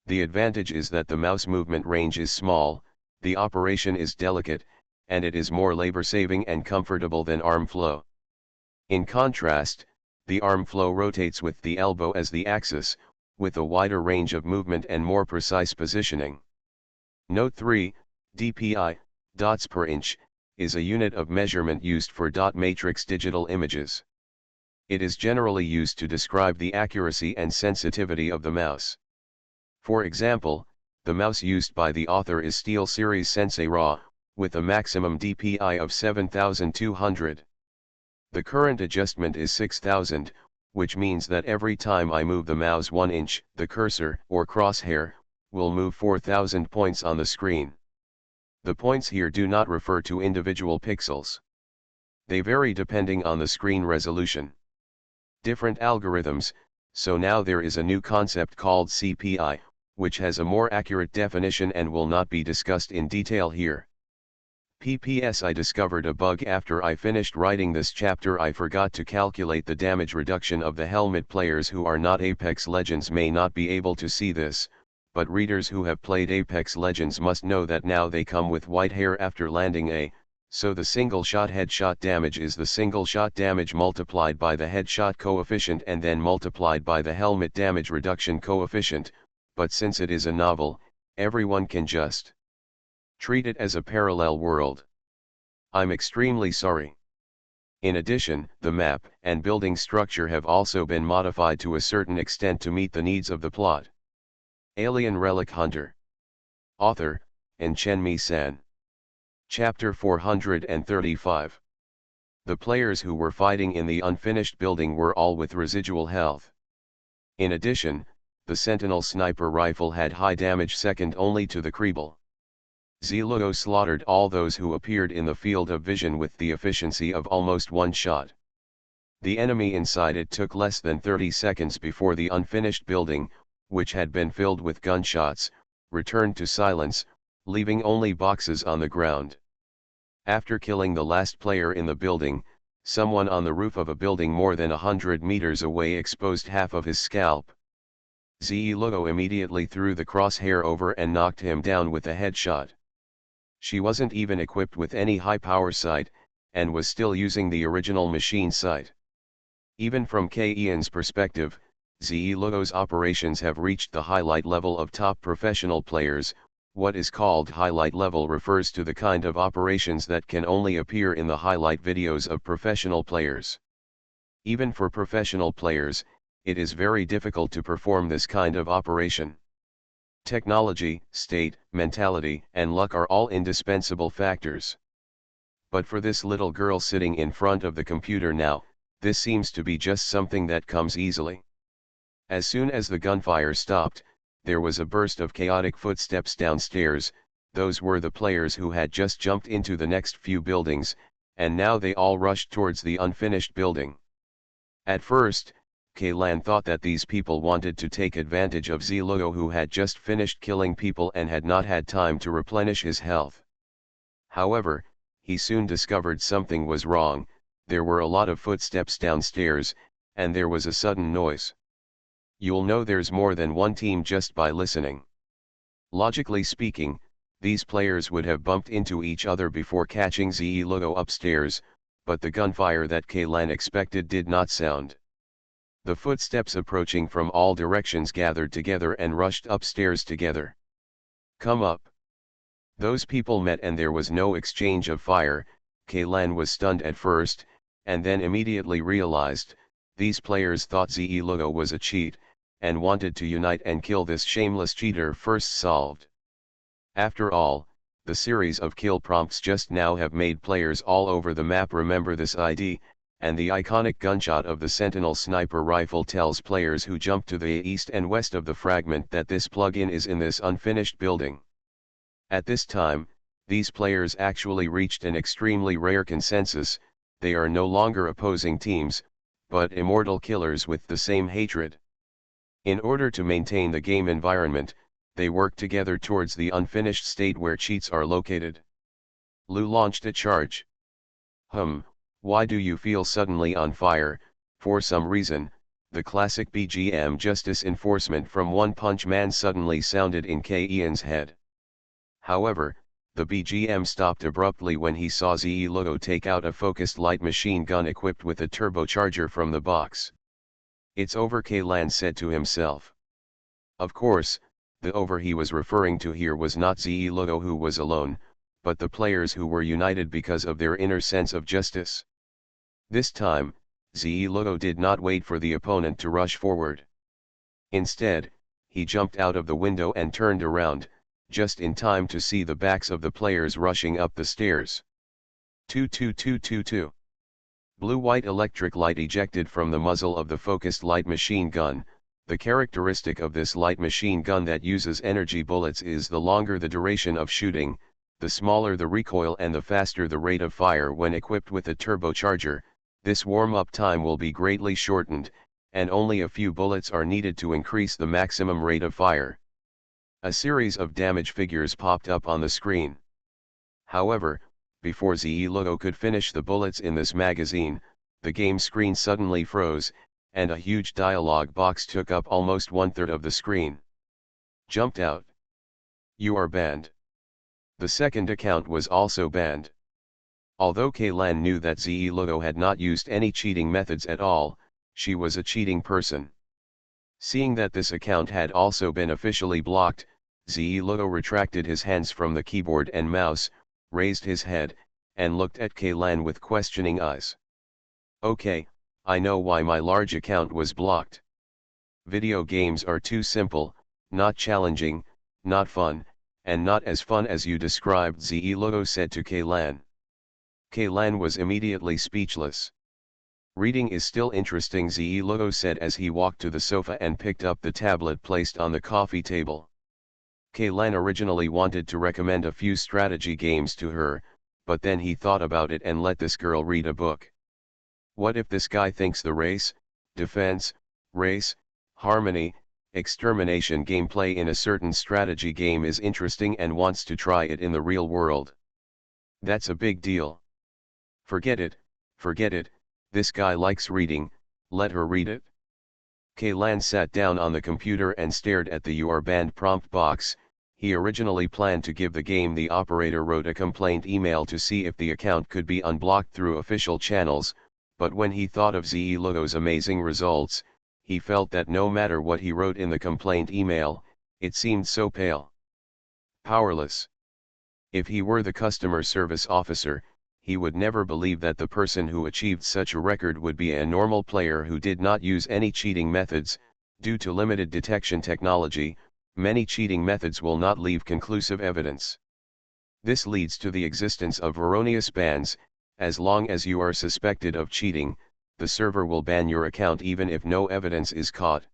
The advantage is that the mouse movement range is small, the operation is delicate, and it is more labor-saving and comfortable than arm flow. In contrast, the arm flow rotates with the elbow as the axis, with a wider range of movement and more precise positioning. Note 3, DPI, dots per inch, is a unit of measurement used for dot matrix digital images. It is generally used to describe the accuracy and sensitivity of the mouse. For example, the mouse used by the author is SteelSeries Sensei Raw, with a maximum DPI of 7200. The current adjustment is 6000, which means that every time I move the mouse 1 inch, the cursor, or crosshair, will move 4000 points on the screen. The points here do not refer to individual pixels. They vary depending on the screen resolution. Different algorithms, so now there is a new concept called CPI, which has a more accurate definition and will not be discussed in detail here. PPS, I discovered a bug after I finished writing this chapter. I forgot to calculate the damage reduction of the helmet. Players who are not Apex Legends may not be able to see this, but readers who have played Apex Legends must know that now they come with white hair after landing so the single shot headshot damage is the single shot damage multiplied by the headshot coefficient and then multiplied by the helmet damage reduction coefficient, but since it is a novel, everyone can just treat it as a parallel world. I'm extremely sorry. In addition, the map and building structure have also been modified to a certain extent to meet the needs of the plot. Alien Relic Hunter. Author, Enchenmi-san. Chapter 435. The players who were fighting in the unfinished building were all with residual health. In addition, the Sentinel sniper rifle had high damage second only to the Kriebel. Z-Lugo slaughtered all those who appeared in the field of vision with the efficiency of almost one shot. The enemy inside it took less than 30 seconds before the unfinished building, which had been filled with gunshots, returned to silence, leaving only boxes on the ground. After killing the last player in the building, someone on the roof of a building more than 100 meters away exposed half of his scalp. Z-Lugo immediately threw the crosshair over and knocked him down with a headshot. She wasn't even equipped with any high-power sight, and was still using the original machine sight. Even from K-Ian's perspective, Z-Lugo's operations have reached the highlight level of top professional players. What is called highlight level refers to the kind of operations that can only appear in the highlight videos of professional players. Even for professional players, it is very difficult to perform this kind of operation. Technology, state, mentality, and luck are all indispensable factors. But for this little girl sitting in front of the computer now, this seems to be just something that comes easily. As soon as the gunfire stopped, there was a burst of chaotic footsteps downstairs. Those were the players who had just jumped into the next few buildings, and now they all rushed towards the unfinished building. At first, Kaylan thought that these people wanted to take advantage of Z-Lugo, who had just finished killing people and had not had time to replenish his health. However, he soon discovered something was wrong. There were a lot of footsteps downstairs, and there was a sudden noise. You'll know there's more than one team just by listening. Logically speaking, these players would have bumped into each other before catching Z-Lugo upstairs, but the gunfire that Kaylan expected did not sound. The footsteps approaching from all directions gathered together and rushed upstairs together. Come up. Those people met and there was no exchange of fire. Kaylan was stunned at first, and then immediately realized, these players thought Z-Lugo was a cheat, and wanted to unite and kill this shameless cheater. First solved. After all, the series of kill prompts just now have made players all over the map remember this ID, and the iconic gunshot of the Sentinel sniper rifle tells players who jump to the east and west of the fragment that this plugin is in this unfinished building. At this time, these players actually reached an extremely rare consensus. They are no longer opposing teams, but immortal killers with the same hatred. In order to maintain the game environment, They work together towards the unfinished state where cheats are located. Lou launched a charge. Why do you feel suddenly on fire? For some reason, the classic BGM Justice Enforcement from One Punch Man suddenly sounded in Ian's head. However, the BGM stopped abruptly when he saw Logo take out a focused light machine gun equipped with a turbocharger from the box. It's over, Lan said to himself. Of course, the over he was referring to here was not Logo who was alone, but the players who were united because of their inner sense of justice. This time, Logo did not wait for the opponent to rush forward. Instead, he jumped out of the window and turned around, just in time to see the backs of the players rushing up the stairs. 22222. Blue-white electric light ejected from the muzzle of the focused light machine gun. The characteristic of this light machine gun that uses energy bullets is the longer the duration of shooting, the smaller the recoil and the faster the rate of fire. When equipped with a turbocharger, this warm-up time will be greatly shortened, and only a few bullets are needed to increase the maximum rate of fire. A series of damage figures popped up on the screen. However, before Logo could finish the bullets in this magazine, the game screen suddenly froze, and a huge dialog box took up almost 1/3 of the screen. Jumped out. You are banned. The second account was also banned. Although Lan knew that Logo had not used any cheating methods at all, she was a cheating person. Seeing that this account had also been officially blocked, Logo retracted his hands from the keyboard and mouse, raised his head, and looked at Lan with questioning eyes. Okay, I know why my large account was blocked. Video games are too simple, not challenging, not fun, and not as fun as you described, Logo said to Lan. Lan was immediately speechless. Reading is still interesting, Logo said as he walked to the sofa and picked up the tablet placed on the coffee table. Lan originally wanted to recommend a few strategy games to her, but then he thought about it and let this girl read a book. What if this guy thinks the race, defense, race, harmony, extermination gameplay in a certain strategy game is interesting and wants to try it in the real world? That's a big deal. Forget it, this guy likes reading, let her read it. Lan sat down on the computer and stared at the "You are banned" prompt box. He originally planned to give the game the operator wrote a complaint email to see if the account could be unblocked through official channels, but when he thought of Logo's amazing results, he felt that no matter what he wrote in the complaint email, it seemed so pale. Powerless. If he were the customer service officer, he would never believe that the person who achieved such a record would be a normal player who did not use any cheating methods. Due to limited detection technology, many cheating methods will not leave conclusive evidence. This leads to the existence of erroneous bans. As long as you are suspected of cheating, the server will ban your account even if no evidence is caught.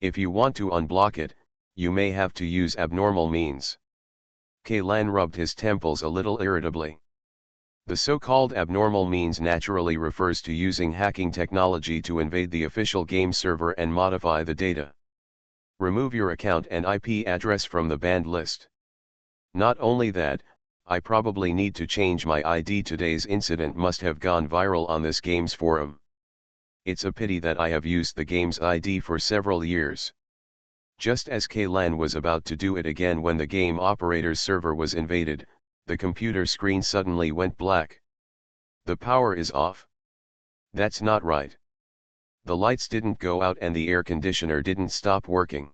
If you want to unblock it, you may have to use abnormal means. Lan rubbed his temples a little irritably. The so-called abnormal means naturally refers to using hacking technology to invade the official game server and modify the data. Remove your account and IP address from the banned list. Not only that, I probably need to change my ID. Today's incident must have gone viral on this game's forum. It's a pity that I have used the game's ID for several years. Just as Lan was about to do it again when the game operator's server was invaded, the computer screen suddenly went black. The power is off. That's not right. The lights didn't go out and the air conditioner didn't stop working.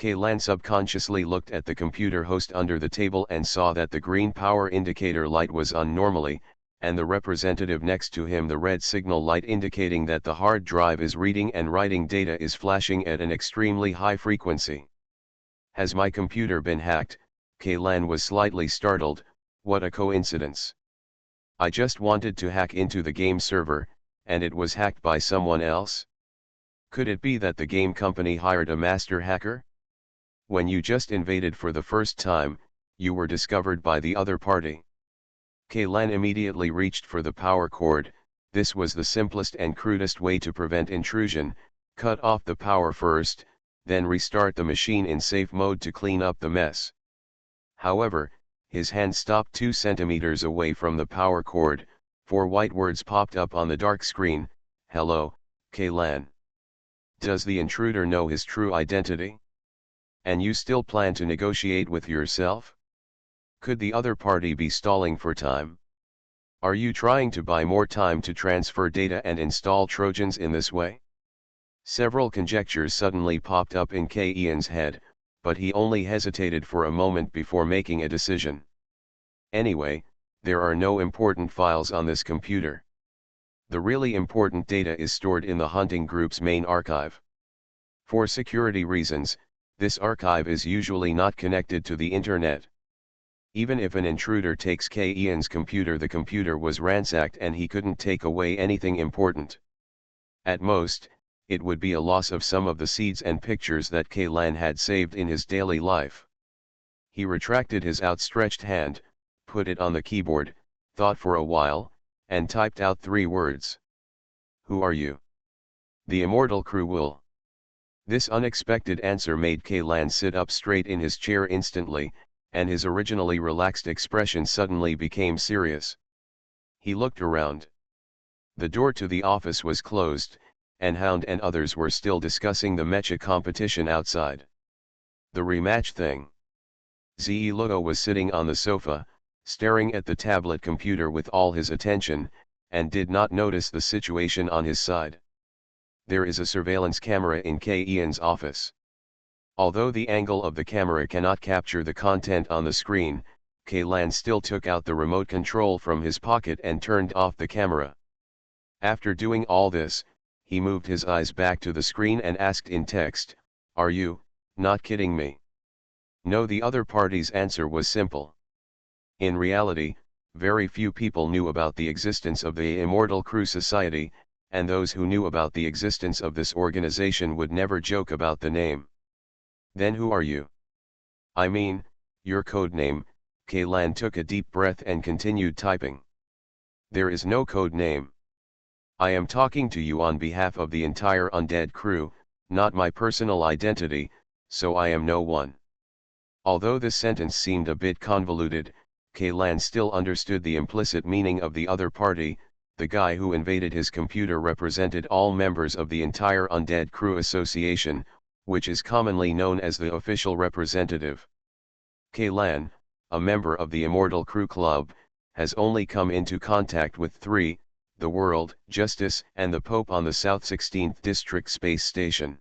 Lan subconsciously looked at the computer host under the table and saw that the green power indicator light was on normally, and the representative next to him the red signal light indicating that the hard drive is reading and writing data is flashing at an extremely high frequency. Has my computer been hacked? Lan was slightly startled. What a coincidence. I just wanted to hack into the game server, and it was hacked by someone else? Could it be that the game company hired a master hacker? When you just invaded for the first time, you were discovered by the other party. Lan immediately reached for the power cord. This was the simplest and crudest way to prevent intrusion. Cut off the power first, then restart the machine in safe mode to clean up the mess. However, his hand stopped 2 centimeters away from the power cord. 4 white words popped up on the dark screen. Hello, Kaylan. Does the intruder know his true identity? And you still plan to negotiate with yourself? Could the other party be stalling for time? Are you trying to buy more time to transfer data and install Trojans in this way? Several conjectures suddenly popped up in Ian's head, but he only hesitated for a moment before making a decision. Anyway, there are no important files on this computer. The really important data is stored in the hunting group's main archive. For security reasons, this archive is usually not connected to the internet. Even if an intruder takes Ian's computer, the computer was ransacked and he couldn't take away anything important. At most, it would be a loss of some of the seeds and pictures that Kaylan had saved in his daily life. He retracted his outstretched hand, put it on the keyboard, thought for a while, and typed out 3 words. Who are you? The Immortal Crew will. This unexpected answer made Kaylan sit up straight in his chair instantly, and his originally relaxed expression suddenly became serious. He looked around. The door to the office was closed, and Hound and others were still discussing the mecha competition outside. The rematch thing. Ze Logo was sitting on the sofa, staring at the tablet computer with all his attention, and did not notice the situation on his side. There is a surveillance camera in Ian's office. Although the angle of the camera cannot capture the content on the screen, Kaylan still took out the remote control from his pocket and turned off the camera. After doing all this, he moved his eyes back to the screen and asked in text, "Are you, not kidding me?" No, the other party's answer was simple. In reality, very few people knew about the existence of the Immortal Crew Society, and those who knew about the existence of this organization would never joke about the name. Then who are you? I mean, your code name. Kaylan took a deep breath and continued typing. There is no code name. I am talking to you on behalf of the entire undead crew, not my personal identity, so I am no one. Although this sentence seemed a bit convoluted, Kaylan still understood the implicit meaning of the other party. The guy who invaded his computer represented all members of the entire Undead Crew Association, which is commonly known as the official representative. Kaylan, a member of the Immortal Crew Club, has only come into contact with 3, the World, Justice, and the Pope on the South 16th District Space Station.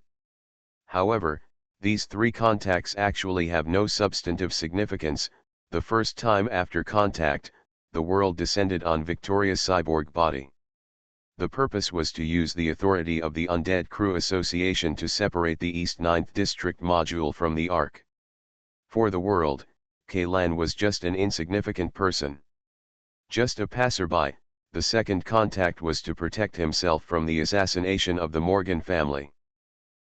However, these 3 contacts actually have no substantive significance. The first time after contact, the World descended on Victoria's cyborg body. The purpose was to use the authority of the Undead Crew Association to separate the East 9th District module from the Ark. For the World, Kaylan was just an insignificant person. Just a passerby. The second contact was to protect himself from the assassination of the Morgan family.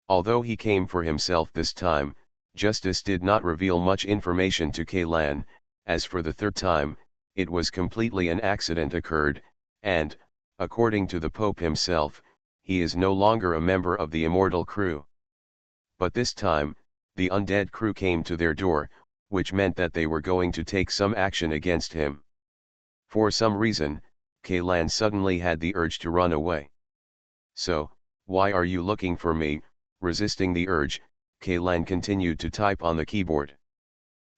Although he came for himself this time, Justice did not reveal much information to Kaylan. As for the third time, it was completely an accident occurred, and, according to the Pope himself, he is no longer a member of the Immortal Crew. But this time, the Undead Crew came to their door, which meant that they were going to take some action against him. For some reason, Kaylan suddenly had the urge to run away. So, why are you looking for me? Resisting the urge, Kaylan continued to type on the keyboard.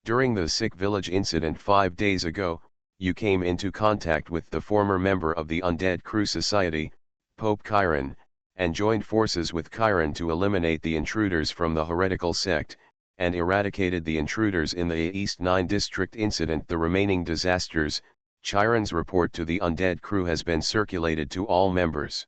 During the Sick Village incident 5 days ago, you came into contact with the former member of the Undead Crew Society, Pope Chiron, and joined forces with Chiron to eliminate the intruders from the heretical sect, and eradicated the intruders in the East 9 District incident. The remaining disasters, Chiron's report to the Undead Crew has been circulated to all members.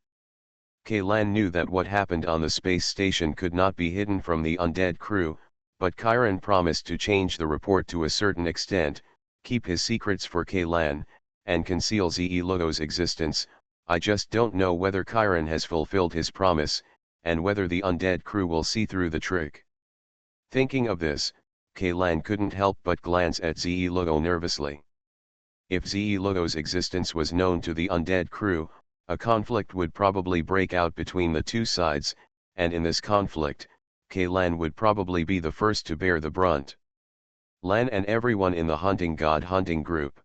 Kaylan knew that what happened on the space station could not be hidden from the Undead Crew, but Chiron promised to change the report to a certain extent, keep his secrets for Kaylan, and conceal Ze Logo's existence. I just don't know whether Chiron has fulfilled his promise, and whether the Undead Crew will see through the trick. Thinking of this, Kaylan couldn't help but glance at Ze Logo nervously. If Ze Logo's existence was known to the Undead Crew, a conflict would probably break out between the two sides, and in this conflict, Lan would probably be the first to bear the brunt. Lan and everyone in the hunting god hunting group.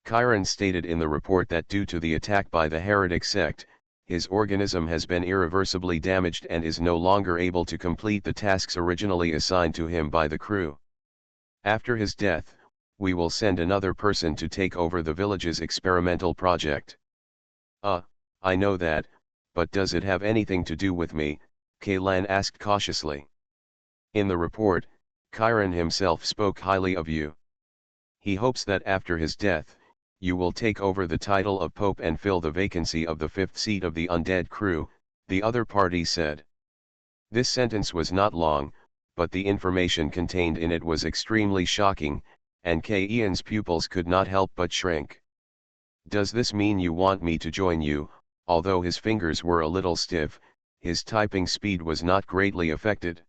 Chiron stated in the report that due to the attack by the heretic sect, his organism has been irreversibly damaged and is no longer able to complete the tasks originally assigned to him by the crew. After his death, we will send another person to take over the village's experimental project. I know that, but does it have anything to do with me? Lan asked cautiously. In the report, Chiron himself spoke highly of you. He hopes that after his death, you will take over the title of Pope and fill the vacancy of the fifth seat of the undead crew, the other party said. This sentence was not long, but the information contained in it was extremely shocking, and Ian's pupils could not help but shrink. Does this mean you want me to join you? Although his fingers were a little stiff, his typing speed was not greatly affected.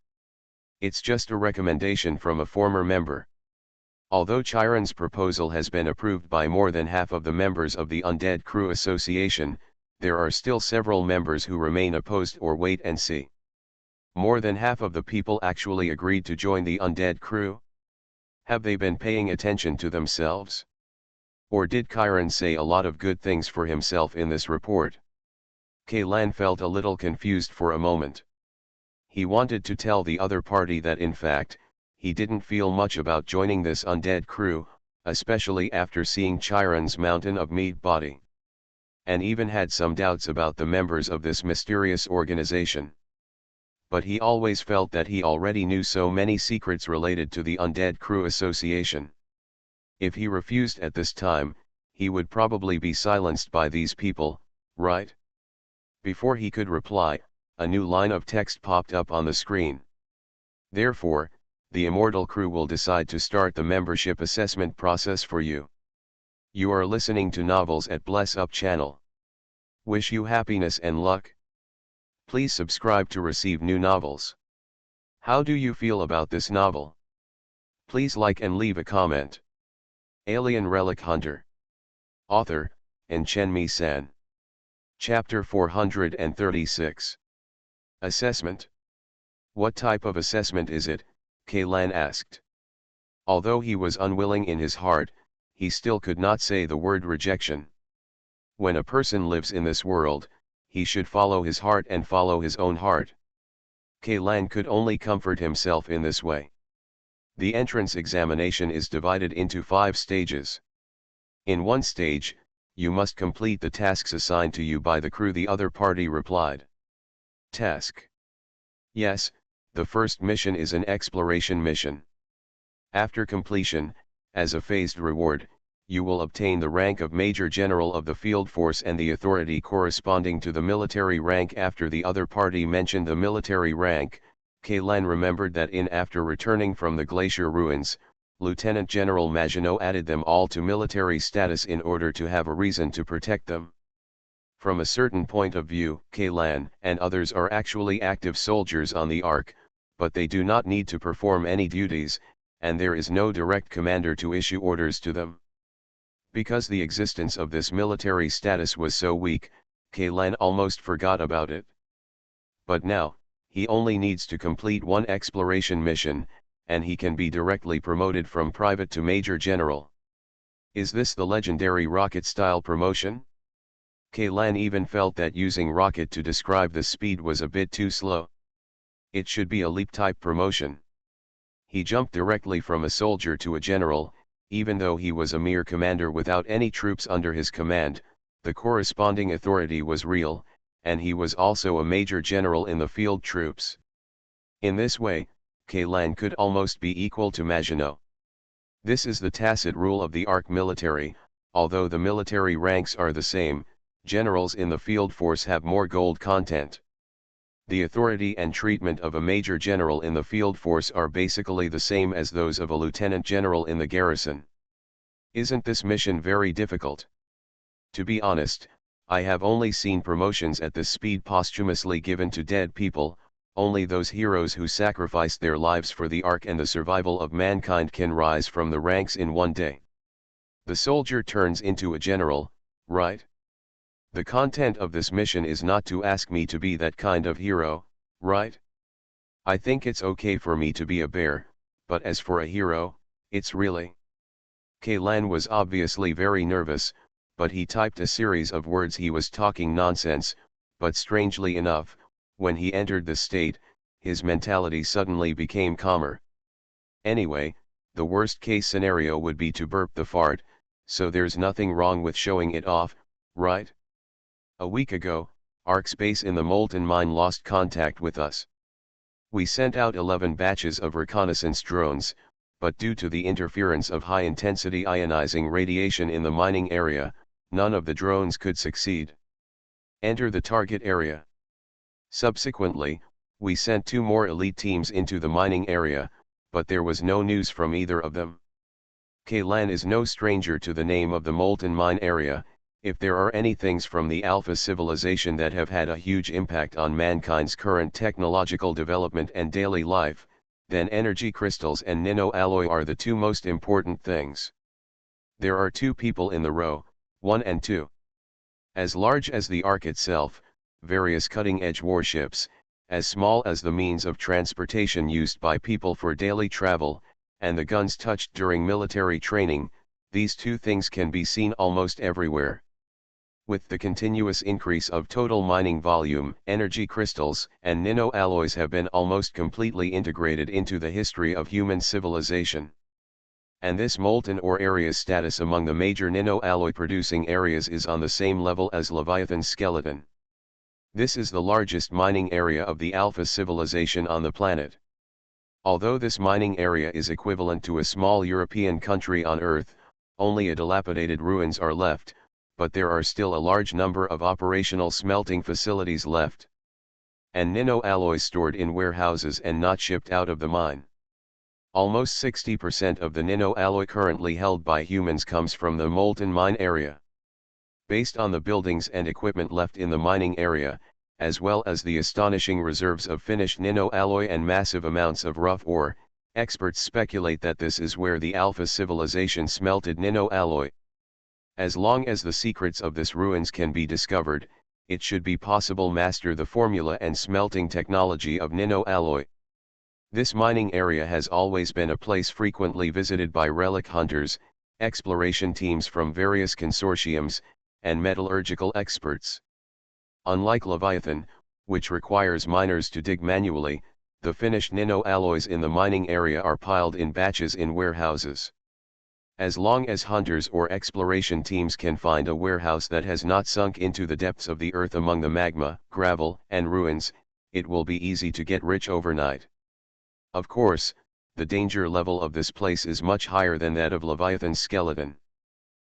It's just a recommendation from a former member. Although Chiron's proposal has been approved by more than half of the members of the Undead Crew Association, there are still several members who remain opposed or wait and see. More than half of the people actually agreed to join the Undead Crew. Have they been paying attention to themselves? Or did Chiron say a lot of good things for himself in this report? Lan felt a little confused for a moment. He wanted to tell the other party that in fact, he didn't feel much about joining this undead crew, especially after seeing Chiron's mountain of meat body. And even had some doubts about the members of this mysterious organization. But he always felt that he already knew so many secrets related to the Undead Crew Association. If he refused at this time, he would probably be silenced by these people, right? Before he could reply, a new line of text popped up on the screen. Therefore, the Immortal Crew will decide to start the membership assessment process for you. You are listening to Novels at Bless Up channel. Wish you happiness and luck. Please subscribe to receive new novels. How do you feel about this novel? Please like and leave a comment. Alien Relic Hunter. Author, Chen-Mi-san. Chapter 436. Assessment. What type of assessment is it? Lan asked. Although he was unwilling in his heart, he still could not say the word rejection. When a person lives in this world, he should follow his heart and follow his own heart. Lan could only comfort himself in this way. The entrance examination is divided into 5 stages. In one stage, you must complete the tasks assigned to you by the crew, the other party replied. Task. Yes, the first mission is an exploration mission. After completion, as a phased reward, you will obtain the rank of Major General of the Field Force and the authority corresponding to the military rank. After the other party mentioned the military rank, Lan remembered that after returning from the glacier ruins, Lieutenant General Maginot added them all to military status in order to have a reason to protect them. From a certain point of view, Lan and others are actually active soldiers on the Ark, but they do not need to perform any duties, and there is no direct commander to issue orders to them. Because the existence of this military status was so weak, Lan almost forgot about it. But now, he only needs to complete one exploration mission, and he can be directly promoted from private to Major General. Is this the legendary rocket-style promotion? Lan even felt that using rocket to describe the speed was a bit too slow. It should be a leap-type promotion. He jumped directly from a soldier to a general. Even though he was a mere commander without any troops under his command, the corresponding authority was real, and he was also a major general in the field troops. In this way, Lan could almost be equal to Maginot. This is the tacit rule of the Ark military. Although the military ranks are the same, generals in the field force have more gold content. The authority and treatment of a major general in the field force are basically the same as those of a lieutenant general in the garrison. Isn't this mission very difficult? To be honest, I have only seen promotions at this speed posthumously given to dead people. Only those heroes who sacrificed their lives for the Ark and the survival of mankind can rise from the ranks in one day. The soldier turns into a general, right? The content of this mission is not to ask me to be that kind of hero, right? I think it's okay for me to be a bear, but as for a hero, it's really. Kaylan was obviously very nervous, but he typed a series of words. He was talking nonsense, but strangely enough, when he entered the state, his mentality suddenly became calmer. Anyway, the worst case scenario would be to burp the fart, so there's nothing wrong with showing it off, right? A week ago, OuterSpace in the molten mine lost contact with us. We sent out 11 batches of reconnaissance drones, but due to the interference of high-intensity ionizing radiation in the mining area, none of the drones could succeed. Enter the target area. Subsequently, we sent 2 more elite teams into the mining area, but there was no news from either of them. Kaylan is no stranger to the name of the molten mine area. If there are any things from the Alpha civilization that have had a huge impact on mankind's current technological development and daily life, then energy crystals and nanoalloy are the 2 most important things. There are 2 people in the row, 1 and 2. As large as the Ark itself, various cutting-edge warships, as small as the means of transportation used by people for daily travel, and the guns touched during military training, these 2 things can be seen almost everywhere. With the continuous increase of total mining volume, energy crystals and nanoalloys have been almost completely integrated into the history of human civilization. And this molten ore area's status among the major nanoalloy producing areas is on the same level as Leviathan's skeleton. This is the largest mining area of the Alpha civilization on the planet. Although this mining area is equivalent to a small European country on Earth, only a dilapidated ruins are left, but there are still a large number of operational smelting facilities left. And nanoalloys stored in warehouses and not shipped out of the mine. Almost 60% of the nanoalloy currently held by humans comes from the molten mine area. Based on the buildings and equipment left in the mining area, as well as the astonishing reserves of finished nanoalloy and massive amounts of rough ore, experts speculate that this is where the Alpha civilization smelted nanoalloy. As long as the secrets of this ruins can be discovered, it should be possible master the formula and smelting technology of nanoalloy. This mining area has always been a place frequently visited by relic hunters, exploration teams from various consortiums, and metallurgical experts. Unlike Leviathan, which requires miners to dig manually, the finished nanoalloys in the mining area are piled in batches in warehouses. As long as hunters or exploration teams can find a warehouse that has not sunk into the depths of the earth among the magma, gravel, and ruins, it will be easy to get rich overnight. Of course, the danger level of this place is much higher than that of Leviathan's skeleton.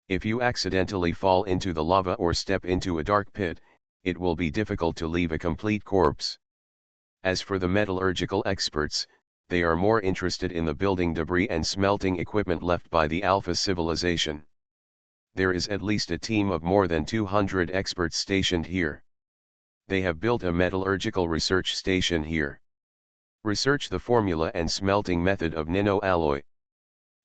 If you accidentally fall into the lava or step into a dark pit, it will be difficult to leave a complete corpse. As for the metallurgical experts, they are more interested in the building debris and smelting equipment left by the Alpha civilization. There is at least a team of more than 200 experts stationed here. They have built a metallurgical research station here. Research the formula and smelting method of nanoalloy.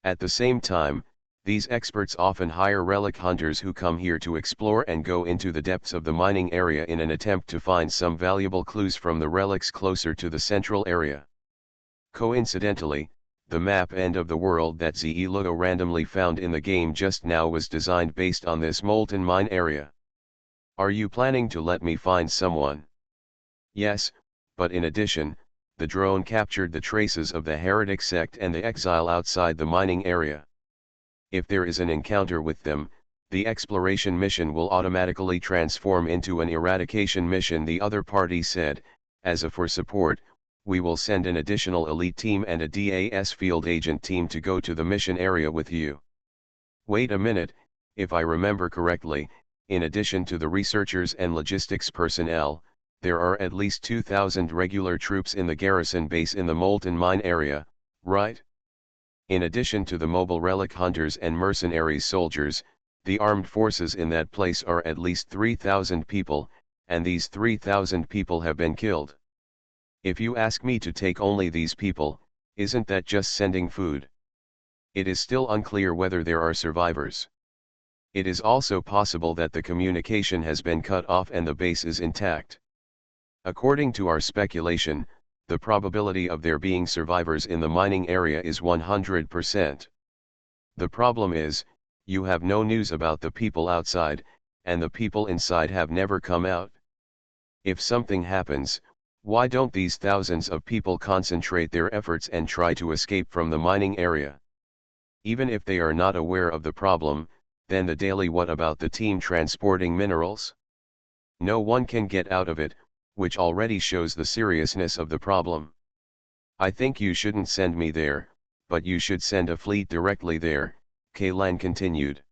At the same time, these experts often hire relic hunters who come here to explore and go into the depths of the mining area in an attempt to find some valuable clues from the relics closer to the central area. Coincidentally, the map end of the world that Ze-Logo randomly found in the game just now was designed based on this molten mine area. Are you planning to let me find someone? Yes, but in addition, the drone captured the traces of the heretic sect and the exile outside the mining area. If there is an encounter with them, the exploration mission will automatically transform into an eradication mission, the other party said. As a for support, we will send an additional elite team and a DAS field agent team to go to the mission area with you. Wait a minute, if I remember correctly, in addition to the researchers and logistics personnel, there are at least 2,000 regular troops in the garrison base in the molten mine area, right? In addition to the mobile relic hunters and mercenary soldiers, the armed forces in that place are at least 3,000 people, and these 3,000 people have been killed. If you ask me to take only these people, isn't that just sending food? It is still unclear whether there are survivors. It is also possible that the communication has been cut off and the base is intact. According to our speculation, the probability of there being survivors in the mining area is 100%. The problem is, you have no news about the people outside, and the people inside have never come out. If something happens, why don't these thousands of people concentrate their efforts and try to escape from the mining area? Even if they are not aware of the problem, then the daily what about the team transporting minerals? No one can get out of it, which already shows the seriousness of the problem. I think you shouldn't send me there, but you should send a fleet directly there, Kaylan continued.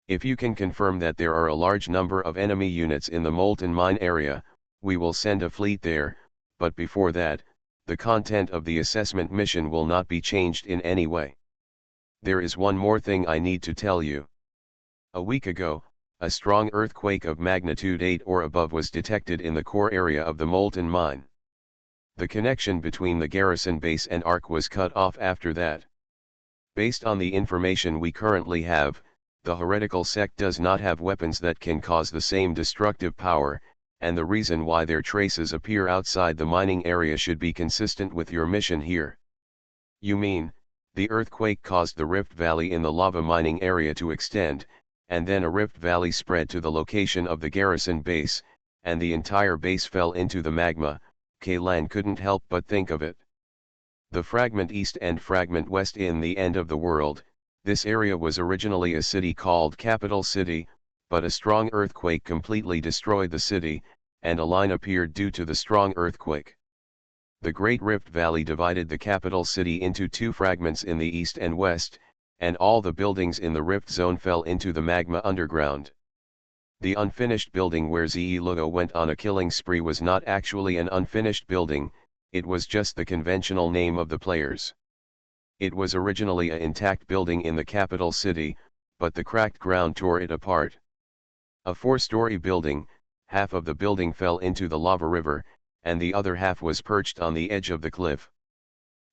If you can confirm that there are a large number of enemy units in the molten mine area, we will send a fleet there, but before that, the content of the assessment mission will not be changed in any way. There is one more thing I need to tell you. A week ago, a strong earthquake of magnitude 8 or above was detected in the core area of the molten mine. The connection between the garrison base and Ark was cut off after that. Based on the information we currently have, the heretical sect does not have weapons that can cause the same destructive power, and the reason why their traces appear outside the mining area should be consistent with your mission here. You mean, the earthquake caused the rift valley in the lava mining area to extend, and then a rift valley spread to the location of the garrison base, and the entire base fell into the magma. Kaylan couldn't help but think of it. The fragment east and fragment west in the end of the world, this area was originally a city called Capital City, but a strong earthquake completely destroyed the city, and a line appeared due to the strong earthquake. The Great Rift Valley divided the capital city into two fragments in the east and west, and all the buildings in the rift zone fell into the magma underground. The unfinished building where Ze-Lugo went on a killing spree was not actually an unfinished building, it was just the conventional name of the players. It was originally an intact building in the capital city, but the cracked ground tore it apart. A 4-story building, half of the building fell into the lava river, and the other half was perched on the edge of the cliff.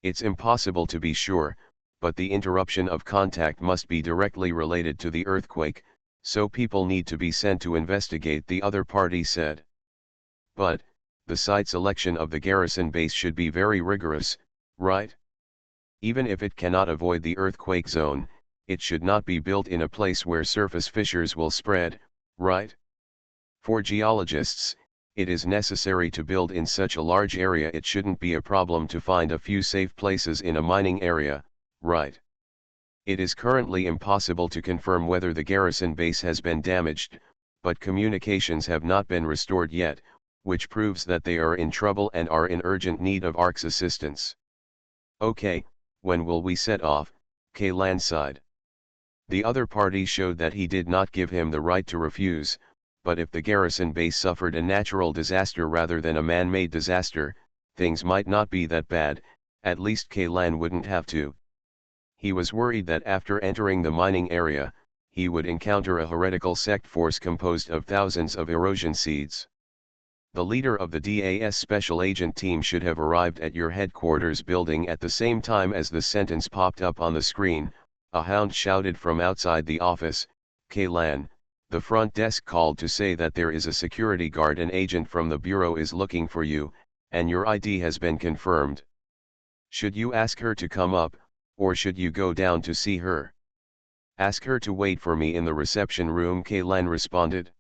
It's impossible to be sure, but the interruption of contact must be directly related to the earthquake, so people need to be sent to investigate, the other party said. But, the site selection of the garrison base should be very rigorous, right? Even if it cannot avoid the earthquake zone, it should not be built in a place where surface fissures will spread, right? For geologists, it is necessary to build in such a large area. It shouldn't be a problem to find a few safe places in a mining area, right? It is currently impossible to confirm whether the garrison base has been damaged, but communications have not been restored yet, which proves that they are in trouble and are in urgent need of Ark's assistance. Okay, when will we set off? Kaylan sighed. The other party showed that he did not give him the right to refuse, but if the garrison base suffered a natural disaster rather than a man-made disaster, things might not be that bad, at least Kaylan wouldn't have to. He was worried that after entering the mining area, he would encounter a heretical sect force composed of thousands of erosion seeds. The leader of the DAS special agent team should have arrived at your headquarters building at the same time as the sentence popped up on the screen, a hound shouted from outside the office. Kaylan, the front desk called to say that there is a security guard, an agent from the bureau is looking for you, and your ID has been confirmed. Should you ask her to come up, or should you go down to see her? Ask her to wait for me in the reception room, Kaylan responded.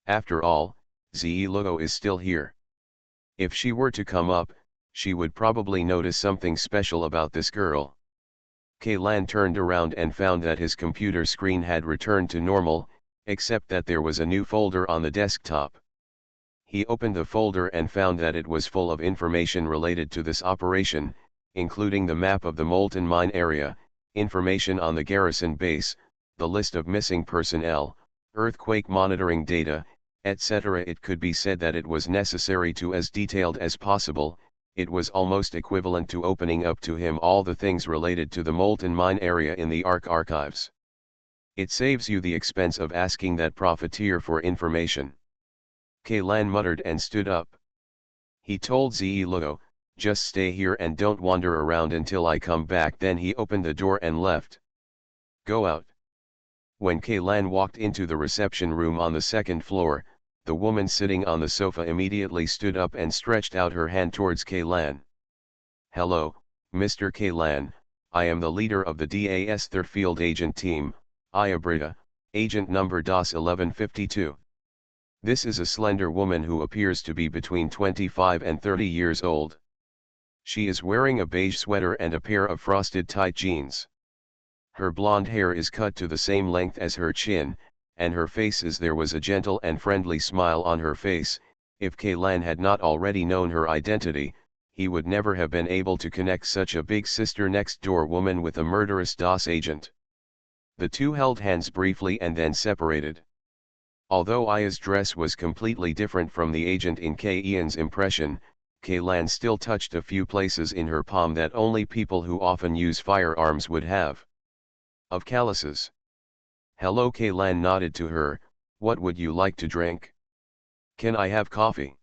After all, Ze-Lugo is still here. If she were to come up, she would probably notice something special about this girl. Kaylan turned around and found that his computer screen had returned to normal, except that there was a new folder on the desktop. He opened the folder and found that it was full of information related to this operation, including the map of the molten mine area, information on the garrison base, the list of missing personnel, earthquake monitoring data, etc. It could be said that it was necessary to as detailed as possible. It was almost equivalent to opening up to him all the things related to the molten mine area in the Ark archives. It saves you the expense of asking that profiteer for information. Kaylan muttered and stood up. He told Ze-Lugo, just stay here and don't wander around until I come back. Then he opened the door and left. Go out. When Kaylan walked into the reception room on the second floor, The woman sitting on the sofa immediately stood up and stretched out her hand towards Kaylan. "Hello, Mr. Kaylan, I am the leader of the DAS Third Field Agent Team, Ayabrita, agent number DAS 1152. This is a slender woman who appears to be between 25 and 30 years old. She is wearing a beige sweater and a pair of frosted tight jeans. Her blonde hair is cut to the same length as her chin, and her face is there was a gentle and friendly smile on her face. If Kaylan had not already known her identity, he would never have been able to connect such a big sister next door woman with a murderous DAS agent. The two held hands briefly and then separated. Although Aya's dress was completely different from the agent in Ian's impression, Kaylan still touched a few places in her palm that only people who often use firearms would have. Of calluses. "Hello," Kaylan nodded to her. "What would you like to drink? Can I have coffee?"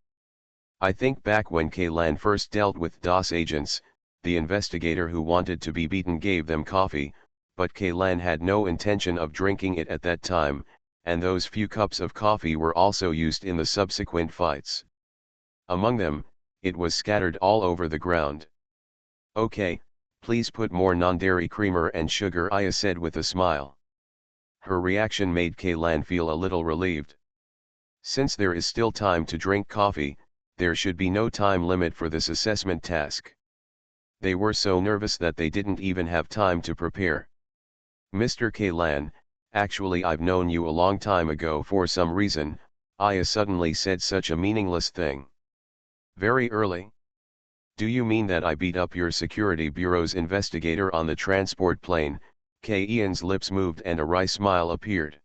I think back when Kaylan first dealt with DAS agents, the investigator who wanted to be beaten gave them coffee, but Kaylan had no intention of drinking it at that time, and those few cups of coffee were also used in the subsequent fights. Among them, it was scattered all over the ground. "Okay, please put more non-dairy creamer and sugar," Aya said with a smile. Her reaction made Kaylan feel a little relieved. Since there is still time to drink coffee, there should be no time limit for this assessment task. They were so nervous that they didn't even have time to prepare. "Mr. Kaylan, actually I've known you a long time ago for some reason," Aya suddenly said such a meaningless thing. "Very early? Do you mean that I beat up your security bureau's investigator on the transport plane?" Ian's lips moved and a wry smile appeared.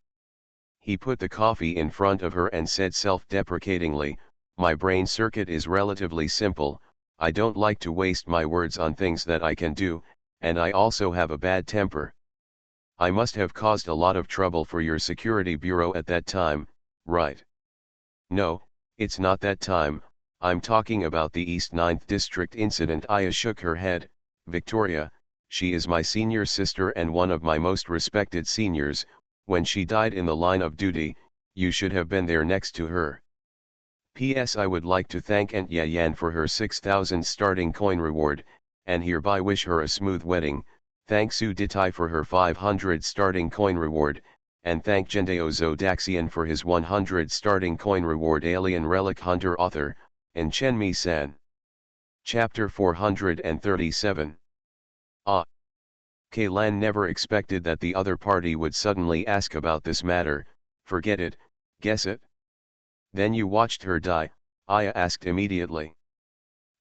He put the coffee in front of her and said self-deprecatingly, "My brain circuit is relatively simple, I don't like to waste my words on things that I can do, and I also have a bad temper. I must have caused a lot of trouble for your security bureau at that time, right?" "No, it's not that time, I'm talking about the East 9th District incident." Aya shook her head. "Victoria, she is my senior sister and one of my most respected seniors. When she died in the line of duty, you should have been there next to her. P.S. I would like to thank Aunt Yayan for her 6,000 starting coin reward, and hereby wish her a smooth wedding. Thank Su Ditai for her 500 starting coin reward, and thank Gendeo Zodaxian for his 100 starting coin reward." Alien Relic Hunter author, and Chenmi-san. Chapter 437. Kaylan never expected that the other party would suddenly ask about this matter. "Forget it, guess it? Then you watched her die?" Aya asked immediately.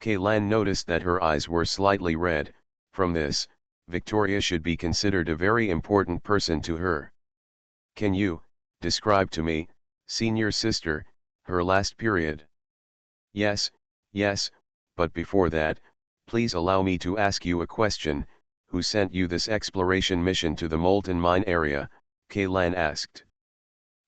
Kaylan noticed that her eyes were slightly red. From this, Victoria should be considered a very important person to her. "Can you describe to me, senior sister, her last period?" Yes, but before that, please allow me to ask you a question. Who sent you this exploration mission to the molten mine area?" Kaylan asked.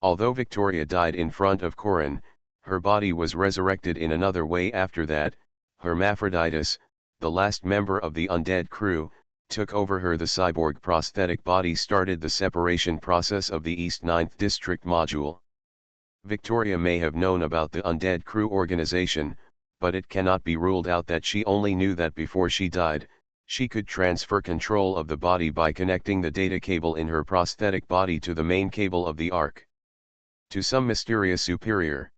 Although Victoria died in front of Corin, her body was resurrected in another way after that. Hermaphroditus, the last member of the undead crew, took over her. The cyborg prosthetic body started the separation process of the East 9th District module. Victoria may have known about the undead crew organization, but it cannot be ruled out that she only knew that before she died, she could transfer control of the body by connecting the data cable in her prosthetic body to the main cable of the Ark. To some mysterious superior.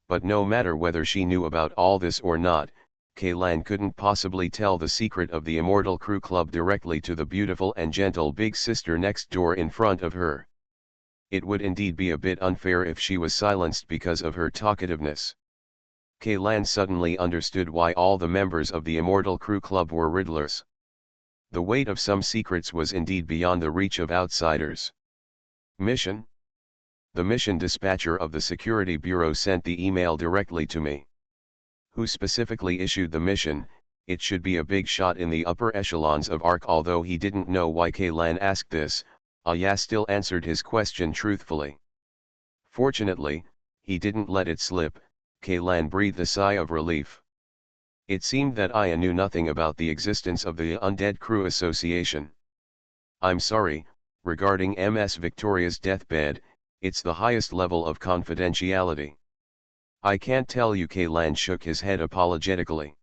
But no matter whether she knew about all this or not, Kaylan couldn't possibly tell the secret of the Immortal Crew Club directly to the beautiful and gentle big sister next door in front of her. It would indeed be a bit unfair if she was silenced because of her talkativeness. Kaylan suddenly understood why all the members of the Immortal Crew Club were riddlers. The weight of some secrets was indeed beyond the reach of outsiders. Mission? The mission dispatcher of the Security Bureau sent the email directly to me. Who specifically issued the mission? It should be a big shot in the upper echelons of ARC. Although he didn't know why Kaylan asked this, Aya still answered his question truthfully. Fortunately, he didn't let it slip. Kaylan breathed a sigh of relief. It seemed that Aya knew nothing about the existence of the Undead Crew Association. "I'm sorry, regarding Ms. Victoria's deathbed, it's the highest level of confidentiality. I can't tell you. Kaylan shook his head apologetically.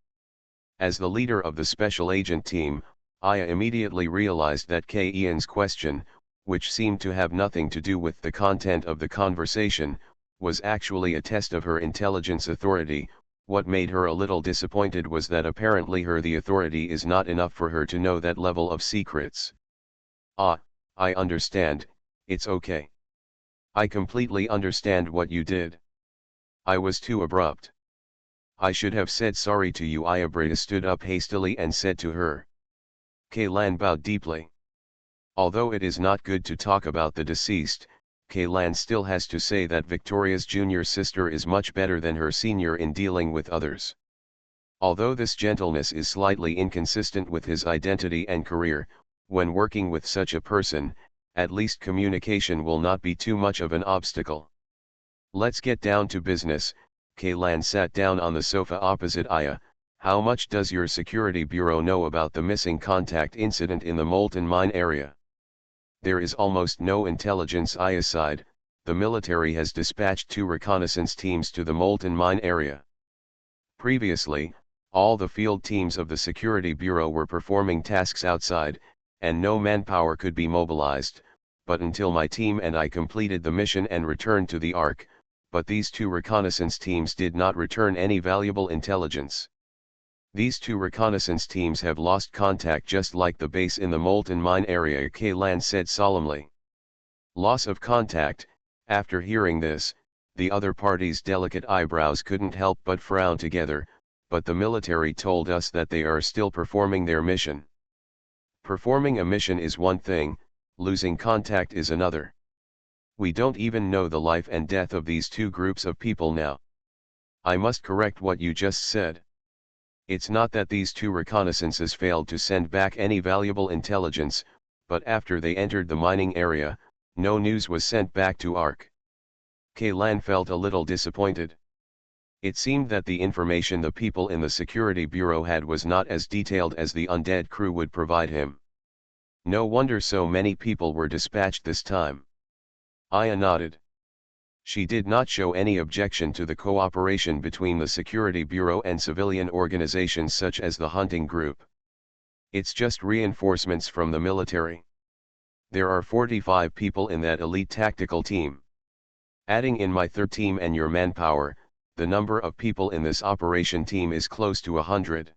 As the leader of the special agent team, Aya immediately realized that Ian's question, which seemed to have nothing to do with the content of the conversation, was actually a test of her intelligence authority. What made her a little disappointed was that apparently the authority is not enough for her to know that level of secrets. Ah, I understand, it's okay. I completely understand what you did. I was too abrupt. I should have said sorry to you. Ayabrita stood up hastily and said to her. Kaylan bowed deeply. Although it is not good to talk about the deceased, Kaylan still has to say that Victoria's junior sister is much better than her senior in dealing with others. Although this gentleness is slightly inconsistent with his identity and career, when working with such a person, at least communication will not be too much of an obstacle. Let's get down to business. Kaylan sat down on the sofa opposite Aya. How much does your security bureau know about the missing contact incident in the molten mine area? There is almost no intelligence. Aya sighed. The military has dispatched 2 reconnaissance teams to the molten mine area. Previously, all the field teams of the Security Bureau were performing tasks outside, and no manpower could be mobilized, but until my team and I completed the mission and returned to the Ark, but these 2 reconnaissance teams did not return any valuable intelligence. These 2 reconnaissance teams have lost contact just like the base in the molten mine area, Kaylan said solemnly. Loss of contact. After hearing this, the other party's delicate eyebrows couldn't help but frown together, but the military told us that they are still performing their mission. Performing a mission is one thing, losing contact is another. We don't even know the life and death of these 2 groups of people now. I must correct what you just said. It's not that these 2 reconnaissances failed to send back any valuable intelligence, but after they entered the mining area, no news was sent back to Ark. Kaylan felt a little disappointed. It seemed that the information the people in the Security Bureau had was not as detailed as the undead crew would provide him. No wonder so many people were dispatched this time. Aya nodded. She did not show any objection to the cooperation between the Security Bureau and civilian organizations such as the hunting group. It's just reinforcements from the military. There are 45 people in that elite tactical team. Adding in my 3rd team and your manpower, the number of people in this operation team is close to 100.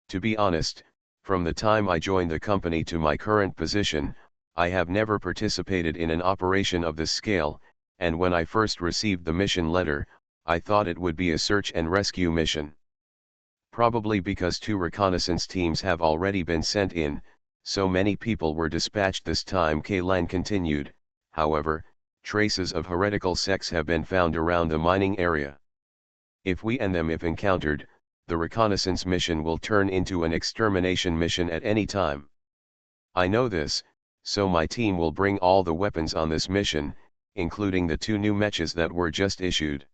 To be honest, from the time I joined the company to my current position, I have never participated in an operation of this scale, and when I first received the mission letter, I thought it would be a search and rescue mission. Probably because 2 reconnaissance teams have already been sent in, so many people were dispatched this time, Kaylan continued. However, traces of heretical sects have been found around the mining area. If we and them if encountered, the reconnaissance mission will turn into an extermination mission at any time. I know this, so my team will bring all the weapons on this mission, including the 2 new mechas that were just issued.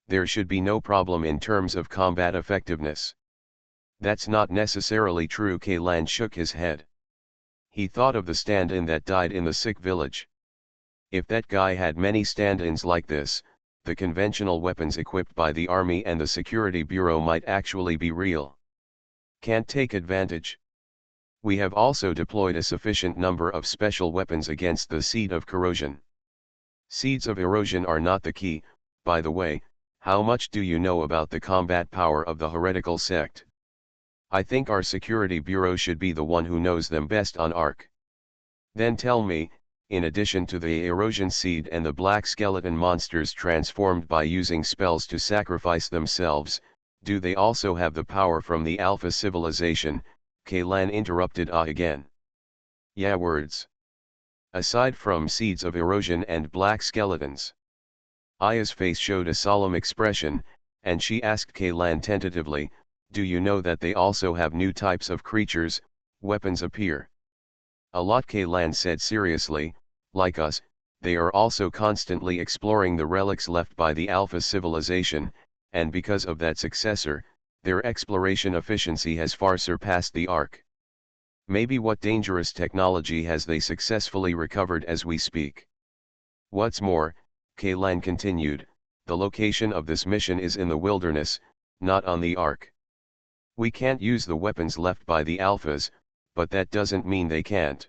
There should be no problem in terms of combat effectiveness. That's not necessarily true. Kaylan shook his head. He thought of the stand-in that died in the sick village. If that guy had many stand-ins like this, the conventional weapons equipped by the Army and the Security Bureau might actually be real. Can't take advantage. We have also deployed a sufficient number of special weapons against the seed of corrosion. Seeds of erosion are not the key. By the way, how much do you know about the combat power of the heretical sect? I think our Security Bureau should be the one who knows them best on Ark. Then tell me, in addition to the erosion seed and the black skeleton monsters transformed by using spells to sacrifice themselves, do they also have the power from the Alpha civilization? Kaylan interrupted again. Yeah, words. Aside from seeds of erosion and black skeletons. Aya's face showed a solemn expression, and she asked Kaylan tentatively, do you know that they also have new types of creatures, weapons appear? A lot, Kaylan said seriously. Like us, they are also constantly exploring the relics left by the Alpha civilization, and because of that successor, their exploration efficiency has far surpassed the Ark. Maybe what dangerous technology has they successfully recovered as we speak? What's more, Kaylan continued, the location of this mission is in the wilderness, not on the Ark. We can't use the weapons left by the Alphas, but that doesn't mean they can't.